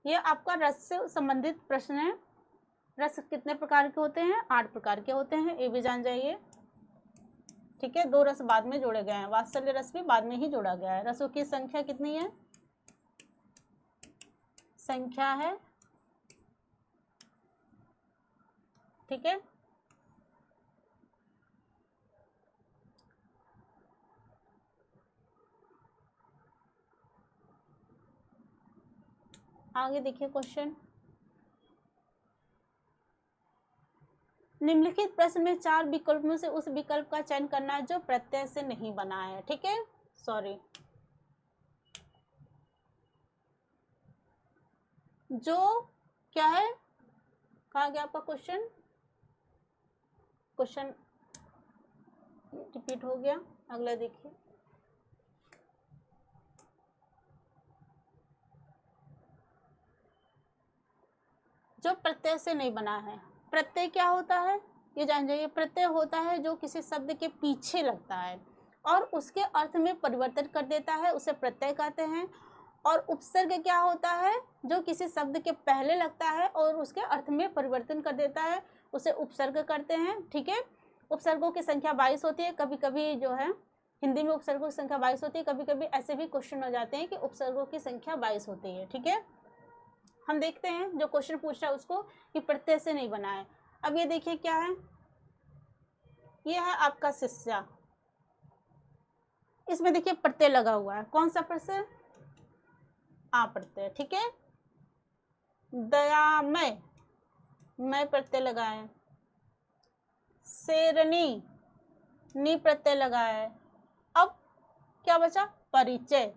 ये आपका रस से संबंधित प्रश्न है। रस कितने प्रकार के होते हैं, 8 प्रकार के होते हैं, ये भी जान जाइए, ठीक है। 2 रस बाद में जोड़े गए हैं, वात्सल्य रस भी बाद में ही जोड़ा गया है। रसों की संख्या कितनी है, संख्या है, ठीक है। आगे देखिए क्वेश्चन, निम्नलिखित प्रश्न में 4 विकल्पों से उस विकल्प का चयन करना है जो प्रत्यय से नहीं बना है, ठीक है, सॉरी, जो क्या है, कहा गया आपका क्वेश्चन रिपीट हो गया। अगला देखिए, जो प्रत्यय से नहीं बना है। प्रत्यय क्या होता है, ये जान जाइए, प्रत्यय होता है जो किसी शब्द के पीछे लगता है और उसके अर्थ में परिवर्तन कर देता है, उसे प्रत्यय कहते हैं। और उपसर्ग क्या होता है, जो किसी शब्द के पहले लगता है और उसके अर्थ में परिवर्तन कर देता है, उसे उपसर्ग करते हैं, ठीक है। उपसर्गों की संख्या 22 होती है, कभी कभी जो है हिंदी में उपसर्गों की संख्या 22 होती है, कभी कभी ऐसे भी क्वेश्चन हो जाते हैं कि उपसर्गों की संख्या 22 होती है, ठीक है। हम देखते हैं जो क्वेश्चन पूछ रहा है उसको कि प्रत्यय से नहीं बना है। अब ये देखिए क्या है, ये है आपका शिष्या, इसमें देखिए प्रत्यय लगा हुआ है, कौन सा प्रत्यय, आ प्रत्यय, ठीक है। दयामय, मैं प्रत्यय लगा है। शेरनी, नी प्रत्यय लगा है। अब क्या बचा, परिचय,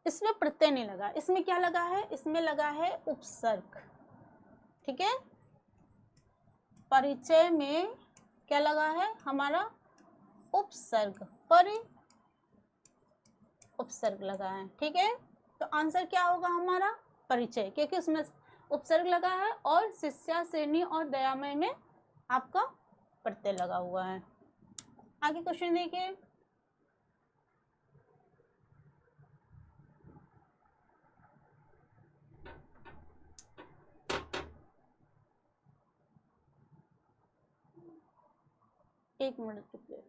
इसमें प्रत्यय नहीं लगा, इसमें क्या लगा है, इसमें लगा है उपसर्ग, ठीक है। परिचय में क्या लगा है हमारा, उपसर्ग, उपसर्ग लगा है, ठीक है। तो आंसर क्या होगा हमारा, परिचय, क्योंकि उसमें उपसर्ग लगा है और शिष्या, श्रेणी और दयामय में आपका प्रत्यय लगा हुआ है। आगे क्वेश्चन देखिए, एक मिनट रुकिए।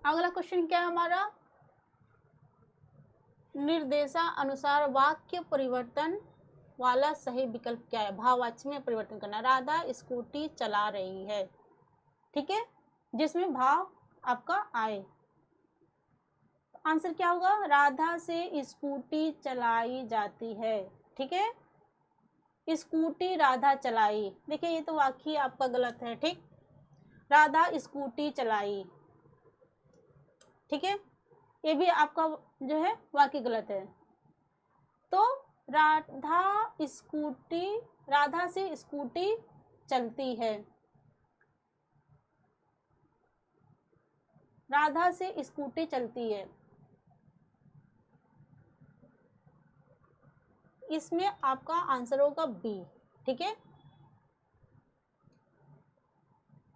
अगला क्वेश्चन क्या है हमारा, निर्देशानुसार वाक्य परिवर्तन वाला सही विकल्प क्या है, भाववाची में परिवर्तन करना। राधा स्कूटी चला रही है, ठीक है, जिसमें भाव आपका आए, आंसर क्या होगा, राधा से स्कूटी चलाई जाती है, ठीक है। स्कूटी राधा चलाई, देखिए ये तो वाक्य आपका गलत है, ठीक, राधा स्कूटी चलाई, ठीक है, ये भी आपका जो है वाक्य गलत है। तो राधा से स्कूटी चलती है, राधा से स्कूटी चलती है, इसमें आपका आंसर होगा बी, ठीक है।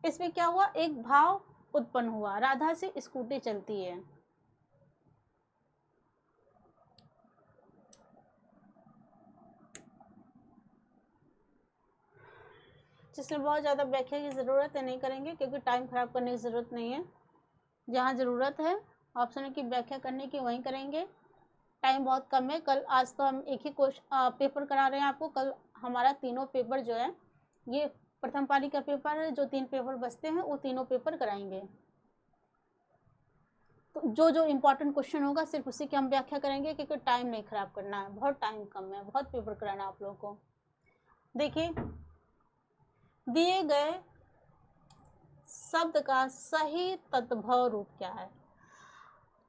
इसमें क्या हुआ, एक भाव उत्पन्न हुआ, राधा से स्कूटी चलती है। जिसमें बहुत ज़्यादा व्याख्या की ज़रूरत है नहीं करेंगे, क्योंकि टाइम ख़राब करने की ज़रूरत नहीं है। जहाँ ज़रूरत है ऑप्शन की व्याख्या करने की वहीं करेंगे। टाइम बहुत कम है। कल आज तो हम एक ही पेपर करा रहे हैं आपको। कल हमारा तीनों पेपर जो है, ये प्रथम पाली का पेपर है, जो 3 पेपर बचते हैं वो तीनों पेपर कराएंगे। तो जो जो इम्पोर्टेंट क्वेश्चन होगा सिर्फ उसी की हम व्याख्या करेंगे, क्योंकि टाइम नहीं खराब करना है, बहुत टाइम कम है, बहुत पेपर कराना है आप लोगों को। देखिए, दिए गए शब्द का सही तद्भव रूप क्या है।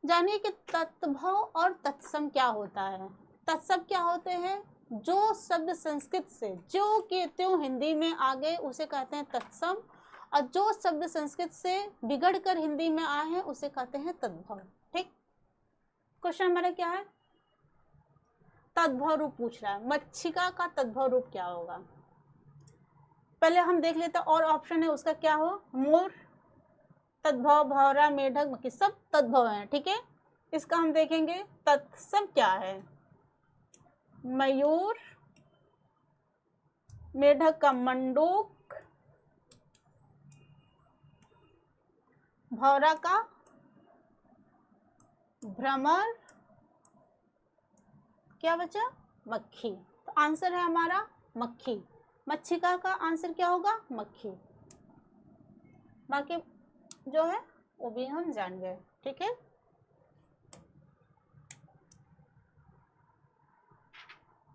जानिए कि तद्भव और तत्सम क्या होता है। तत्सम क्या होते हैं, जो शब्द संस्कृत से जो के त्यों हिंदी में आ गए उसे कहते हैं तत्सम, और जो शब्द संस्कृत से बिगड़कर हिंदी में आए हैं उसे कहते हैं तद्भव। ठीक, क्वेश्चन हमारा क्या है, तद्भव रूप पूछ रहा है। मच्छिका का तद्भव रूप क्या होगा। पहले हम देख लेते हैं, और ऑप्शन है उसका क्या हो, मोर, तद्भव, भौरा, मेढक, मक्खी, सब तद्भव है। ठीक है, इसका हम देखेंगे तत्सम क्या है। मयूर, मेढक का मंडूक, भौरा का भ्रमर, क्या बचा, मक्खी। तो आंसर है हमारा मक्खी। मच्छिका का आंसर क्या होगा, मक्खी। बाकी जो है वो भी हम जान गए। ठीक है,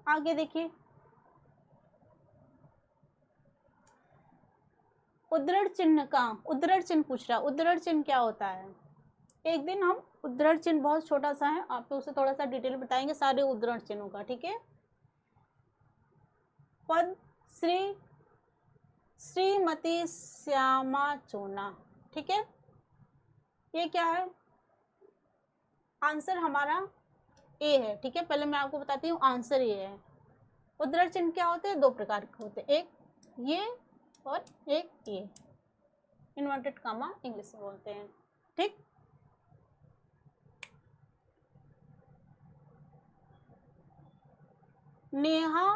आगे देखिए, उद्धरण चिन्ह का, उद्धरण चिन्ह पूछ रहा है। उद्धरण चिन्ह क्या होता है। एक दिन हम उद्धरण चिन्ह बहुत छोटा सा है, आपको उसे थोड़ा सा डिटेल बताएंगे सारे उद्धरण चिन्हों का। ठीक है, पद श्री, श्रीमती श्यामा चूना। ठीक है, ये क्या है, आंसर हमारा ए है। ठीक है, पहले मैं आपको बताती हूँ आंसर ये है। उद्धरण चिन्ह क्या होते हैं, 2 प्रकार के होते हैं, एक ये और एक ये, इन्वर्टेड कामा इंग्लिश में बोलते हैं। ठीक, नेहा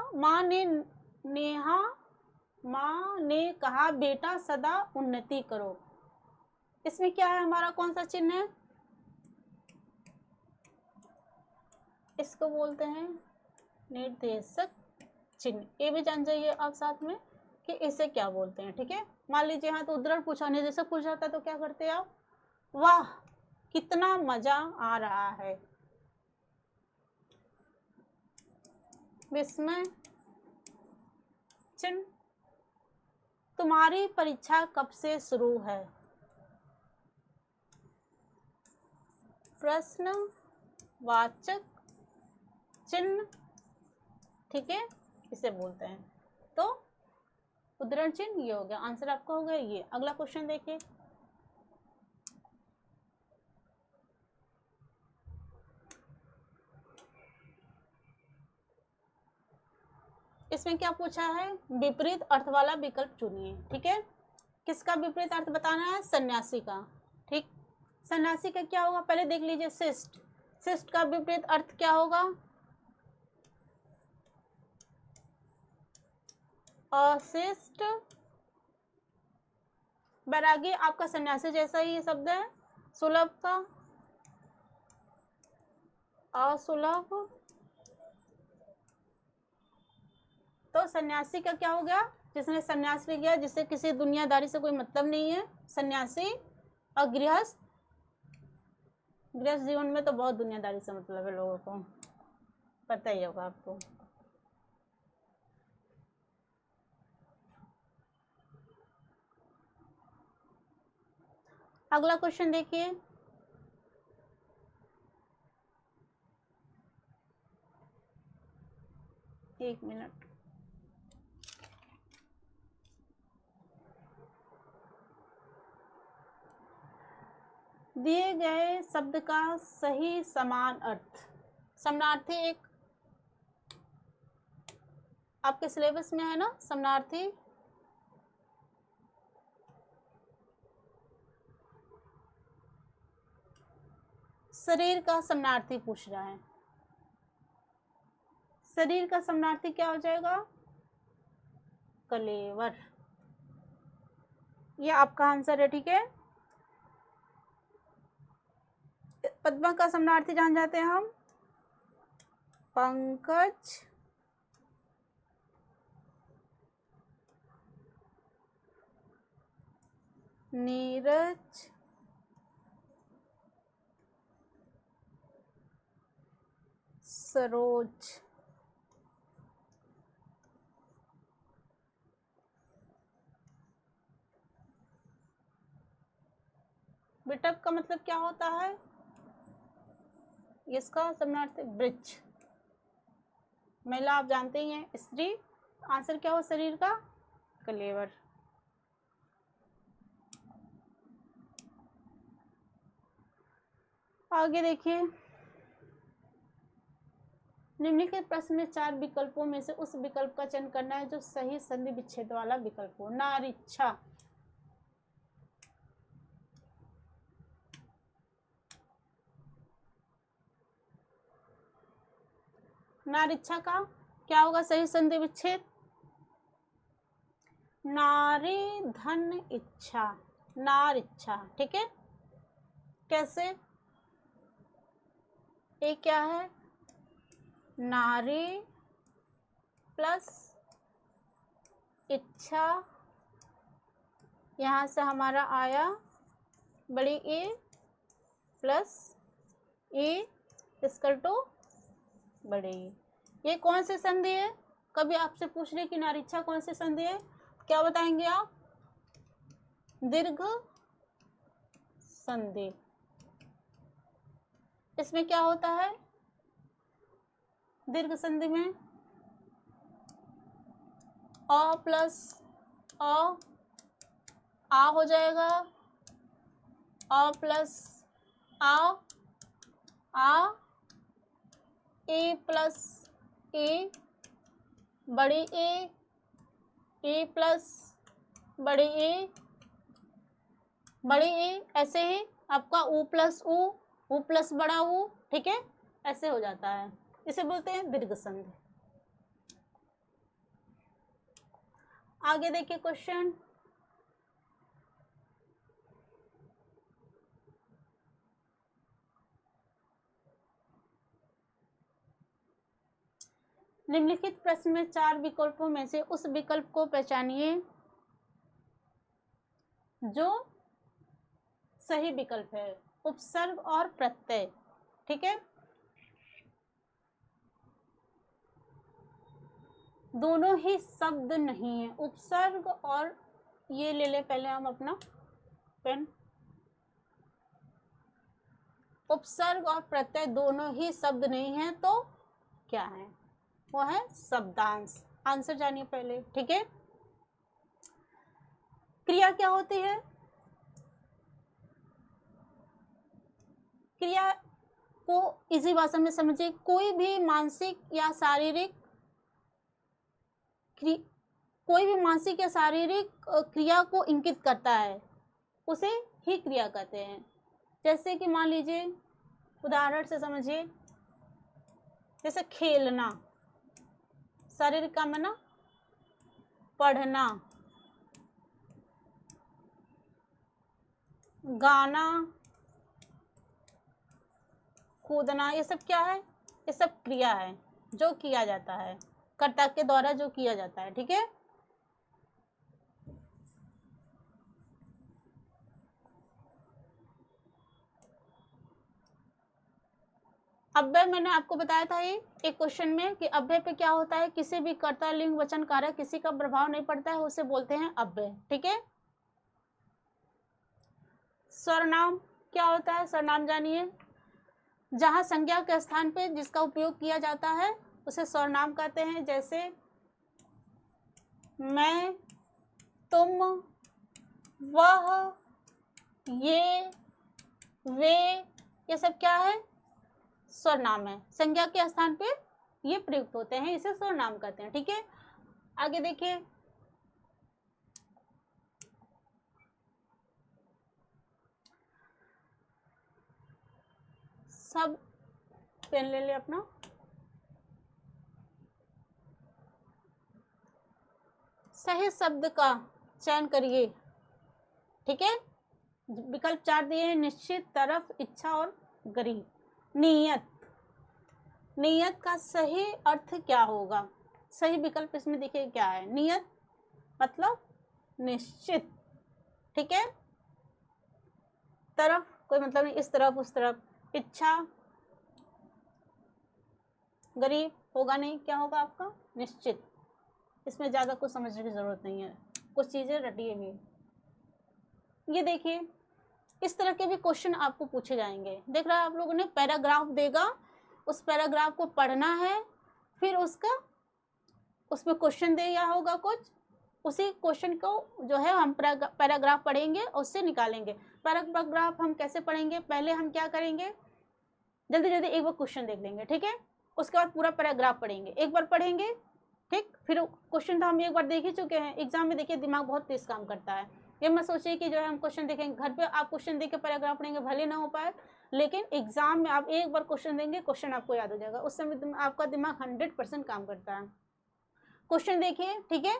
माँ ने कहा बेटा सदा उन्नति करो। इसमें क्या है, हमारा कौन सा चिन्ह है, इसको बोलते हैं निर्देशक चिन्ह। ये भी जान जाइए आप साथ में कि इसे क्या बोलते हैं। ठीक है, मान लीजिए हाँ तो उद्धरण पूछा, निर्देशक पूछा जाता तो क्या करते हैं आप, वाह कितना मजा आ रहा है, विस्मय चिन्ह, तुम्हारी परीक्षा कब से शुरू है, प्रश्नवाचक चिन्ह। ठीक है, इसे बोलते हैं। तो उद्धरण चिन्ह ये हो गया, आंसर आपका हो गया ये। अगला क्वेश्चन देखिए, इसमें क्या पूछा है, विपरीत अर्थ वाला विकल्प चुनिए। ठीक है, किसका विपरीत अर्थ बताना है, सन्यासी का। ठीक, सन्यासी का क्या होगा, पहले देख लीजिए, शिष्ट। शिष्ट का विपरीत अर्थ क्या होगा, अशिष्ट। बैरागी आपका सन्यासी जैसा ही ये शब्द है। सुलभ का असुलभ। तो सन्यासी का क्या हो गया, जिसने सन्यास ले लिया, जिससे किसी दुनियादारी से कोई मतलब नहीं है, सन्यासी। और गृहस्थ, गृहस्थ जीवन में तो बहुत दुनियादारी से मतलब है, लोगों को पता ही होगा आपको। अगला क्वेश्चन देखिए, एक मिनट, दिए गए शब्द का सही समान अर्थ। समानार्थी एक आपके सिलेबस में है ना, समानार्थी। शरीर का समानार्थी पूछ रहा है। शरीर का समानार्थी क्या हो जाएगा, कलेवर। ये आपका आंसर है, ठीक है। पद्मा का समानार्थी जान जाते हैं हम, पंकज, नीरज, सरोज। बिटप का मतलब क्या होता है? इसका समानार्थी वृक्ष। महिला आप जानते ही हैं, स्त्री। आंसर क्या हो शरीर का? कलेवर। आगे देखिए, निम्नलिखित प्रश्न में 4 विकल्पों में से उस विकल्प का चयन करना है जो सही संधि विच्छेद वाला विकल्प हो। नारीच्छा, नारीच्छा का क्या होगा सही संधि विच्छेद? नारी धन इच्छा, नारीच्छा, ठीक है। कैसे? ये क्या है? नारी प्लस इच्छा, यहाँ से हमारा आया बड़ी ए प्लस ए इसकल टू बड़ी ए। ये कौन सी संधि है? कभी आपसे पूछ रही कि नारीच्छा कौन सी संधि है, क्या बताएंगे आप? दीर्घ संधि। इसमें क्या होता है दीर्घ संधि में? अ प्लस आ हो जाएगा, अ प्लस आ ए प्लस ए बड़ी ए प्लस बड़ी ए बड़ी ए, ऐसे ही आपका ऊ प्लस ऊ प्लस बड़ा ऊ, ठीक है, ऐसे हो जाता है। इसे बोलते हैं दीर्घ संधि। आगे देखिए क्वेश्चन, निम्नलिखित प्रश्न में 4 विकल्पों में से उस विकल्प को पहचानिए जो सही विकल्प है। उपसर्ग और प्रत्यय, ठीक है, दोनों ही शब्द नहीं है। उपसर्ग और ये ले ले पहले हम अपना पेन। उपसर्ग और प्रत्यय दोनों ही शब्द नहीं है तो क्या है? वो है शब्दांश। आंसर जानिए पहले, ठीक है। क्रिया क्या होती है? क्रिया को इसी भाषा में समझिए, कोई भी मानसिक या शारीरिक क्रिया को इंगित करता है, उसे ही क्रिया कहते हैं। जैसे कि मान लीजिए, उदाहरण से समझिए, जैसे खेलना शारीरिक काम है ना, पढ़ना, गाना, कूदना, ये सब क्या है? ये सब क्रिया है जो किया जाता है, कर्ता के द्वारा जो किया जाता है, ठीक है। अव्यय मैंने आपको बताया था ये एक क्वेश्चन में कि अव्यय पे क्या होता है, किसी भी कर्ता लिंग वचन कारक किसी का प्रभाव नहीं पड़ता है, उसे बोलते हैं अव्यय, ठीक है। सर्वनाम क्या होता है? सर्वनाम जानिए, जहां संज्ञा के स्थान पे जिसका उपयोग किया जाता है उसे सर्वनाम कहते हैं। जैसे मैं, तुम, वह, ये, वे, ये सब क्या है? सर्वनाम है। संज्ञा के स्थान पे ये प्रयुक्त होते हैं, इसे सर्वनाम कहते हैं, ठीक है। आगे देखिए, सब पेन ले ले अपना। सही शब्द का चयन करिए ठीक है। विकल्प 4 दिए हैं, निश्चित, तरफ, इच्छा और गरीब। नियत, नियत का सही अर्थ क्या होगा? सही विकल्प इसमें देखिए क्या है, नियत मतलब निश्चित, ठीक है। तरफ कोई मतलब नहीं, इस तरफ उस तरफ। इच्छा, गरीब होगा नहीं, क्या होगा आपका? निश्चित। इसमें ज़्यादा कुछ समझने की ज़रूरत नहीं है, कुछ चीज़ें रटिए भी। ये देखिए इस तरह के भी क्वेश्चन आपको पूछे जाएंगे। देख रहा है आप लोगों ने, पैराग्राफ देगा, उस पैराग्राफ को पढ़ना है, फिर उसका उसमें क्वेश्चन दिया होगा कुछ, उसी क्वेश्चन को जो है हम पैराग्राफ पढ़ेंगे और उससे निकालेंगे। पैराग्राफ हम कैसे पढ़ेंगे? पहले हम क्या करेंगे, जल्दी जल्दी एक बार क्वेश्चन देख लेंगे, ठीक है। उसके बाद पूरा पैराग्राफ पढ़ेंगे, एक बार पढ़ेंगे, ठीक। फिर क्वेश्चन तो हम एक बार देख ही चुके हैं। एग्जाम में देखिए दिमाग बहुत तेज काम करता है। ये मत सोचिए कि जो है हम क्वेश्चन देखेंगे, घर पे आप क्वेश्चन देख के पैराग्राफ पढ़ेंगे, भले ना हो पाए, लेकिन एग्जाम में आप एक बार क्वेश्चन देंगे, क्वेश्चन आपको याद हो जाएगा। उस समय आपका दिमाग 100% काम करता है। क्वेश्चन देखिए, ठीक है,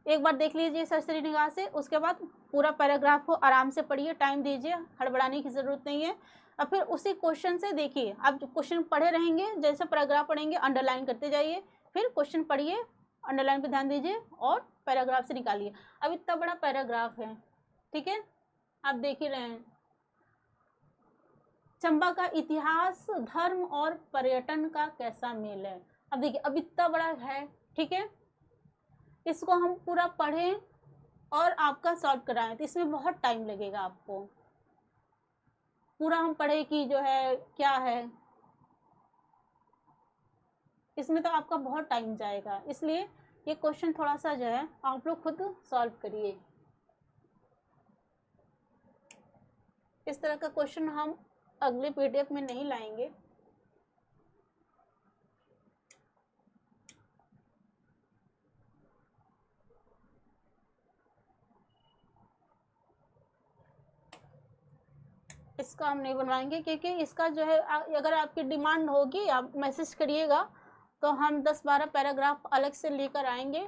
एक बार देख लीजिए सरसरी निगाह से, उसके बाद पूरा पैराग्राफ को आराम से पढ़िए, टाइम दीजिए, हड़बड़ाने की जरूरत नहीं है। और फिर उसी क्वेश्चन से देखिए, आप क्वेश्चन पढ़े रहेंगे, जैसे पैराग्राफ पढ़ेंगे अंडरलाइन करते जाइए, फिर क्वेश्चन पढ़िए, अंडरलाइन पे ध्यान दीजिए और पैराग्राफ से निकालिए। अब इतना बड़ा पैराग्राफ है, ठीक है, आप देख ही रहे हैं। चंबा का इतिहास, धर्म और पर्यटन का कैसा मेल है? अब देखिए अब इतना बड़ा है, ठीक है, इसको हम पूरा पढ़ें और आपका सॉल्व कराएं तो इसमें बहुत टाइम लगेगा आपको। पूरा हम पढ़े कि जो है क्या है, इसमें तो आपका बहुत टाइम जाएगा। इसलिए ये क्वेश्चन थोड़ा सा जो है आप लोग खुद सॉल्व करिए। इस तरह का क्वेश्चन हम अगले पीडीएफ में नहीं लाएंगे। इसका हम नहीं बनवाएंगे, क्योंकि इसका जो है अगर आपकी डिमांड होगी आप मैसेज करिएगा तो हम 10-12 पैराग्राफ अलग से लेकर आएंगे।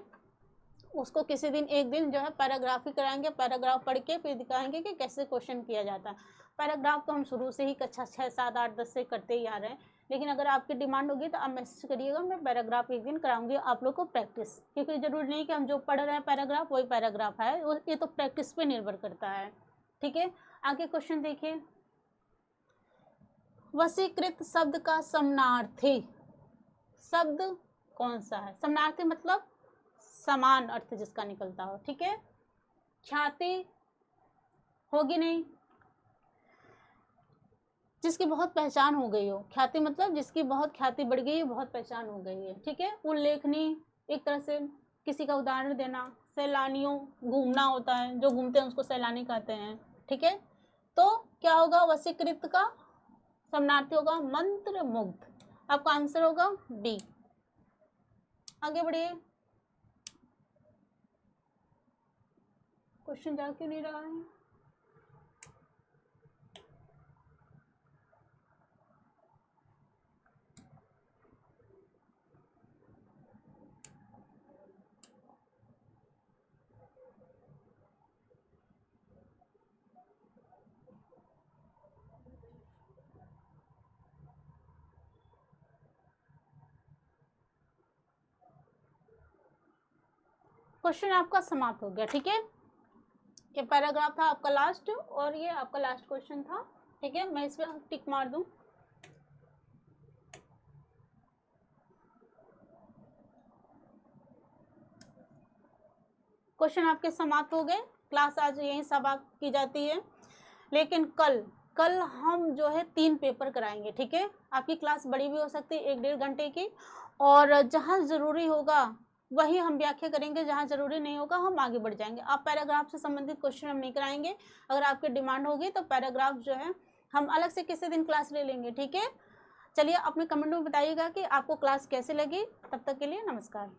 उसको किसी दिन एक दिन जो है पैराग्राफ ही कराएंगे, पैराग्राफ पढ़ के फिर दिखाएंगे कि कैसे क्वेश्चन किया जाता है। पैराग्राफ तो हम शुरू से ही कक्षा 6, 7, 8, 10 से करते ही आ रहे हैं, लेकिन अगर आपकी डिमांड होगी तो आप मैसेज करिएगा, मैं पैराग्राफ एक दिन कराऊंगी आप लोग को प्रैक्टिस। क्योंकि जरूरी नहीं कि हम जो पढ़ रहे हैं पैराग्राफ वही पैराग्राफ है, ये तो प्रैक्टिस पे निर्भर करता है, ठीक है। आगे क्वेश्चन देखिए, वशीकृत शब्द का समानार्थी शब्द कौन सा है? समानार्थी मतलब समान अर्थ जिसका निकलता हो, ठीक है। ख्याति होगी नहीं, जिसकी बहुत पहचान हो गई हो। ख्याति मतलब जिसकी बहुत ख्याति बढ़ गई है, बहुत पहचान हो गई है, ठीक है। उल्लेखनीय एक तरह से किसी का उदाहरण देना। सैलानियों, घूमना होता है, जो घूमते हैं उसको सैलानी कहते हैं, ठीक है। तो क्या होगा? वशीकृत का समानार्थी होगा मंत्र मुग्ध। आपका आंसर होगा बी। आगे बढ़िए, क्वेश्चन जा क्यों नहीं रहा है? क्वेश्चन आपका समाप्त हो गया, ठीक है। ये पैराग्राफ था आपका लास्ट और ये आपका लास्ट क्वेश्चन था, ठीक है। मैं इसमें टिक मार दूं। क्वेश्चन आपके समाप्त हो गए। क्लास आज यहीं समाप्त की जाती है, लेकिन कल हम जो है 3 पेपर कराएंगे, ठीक है। आपकी क्लास बड़ी भी हो सकती है, 1-1.5 घंटे की, और जहाँ ज़रूरी होगा वही हम व्याख्या करेंगे, जहाँ जरूरी नहीं होगा हम आगे बढ़ जाएंगे। आप पैराग्राफ से संबंधित क्वेश्चन हम नहीं कराएंगे। अगर आपकी डिमांड होगी तो पैराग्राफ जो है हम अलग से किसी दिन क्लास ले लेंगे, ठीक है। चलिए अपने कमेंट में बताइएगा कि आपको क्लास कैसे लगी। तब तक के लिए नमस्कार।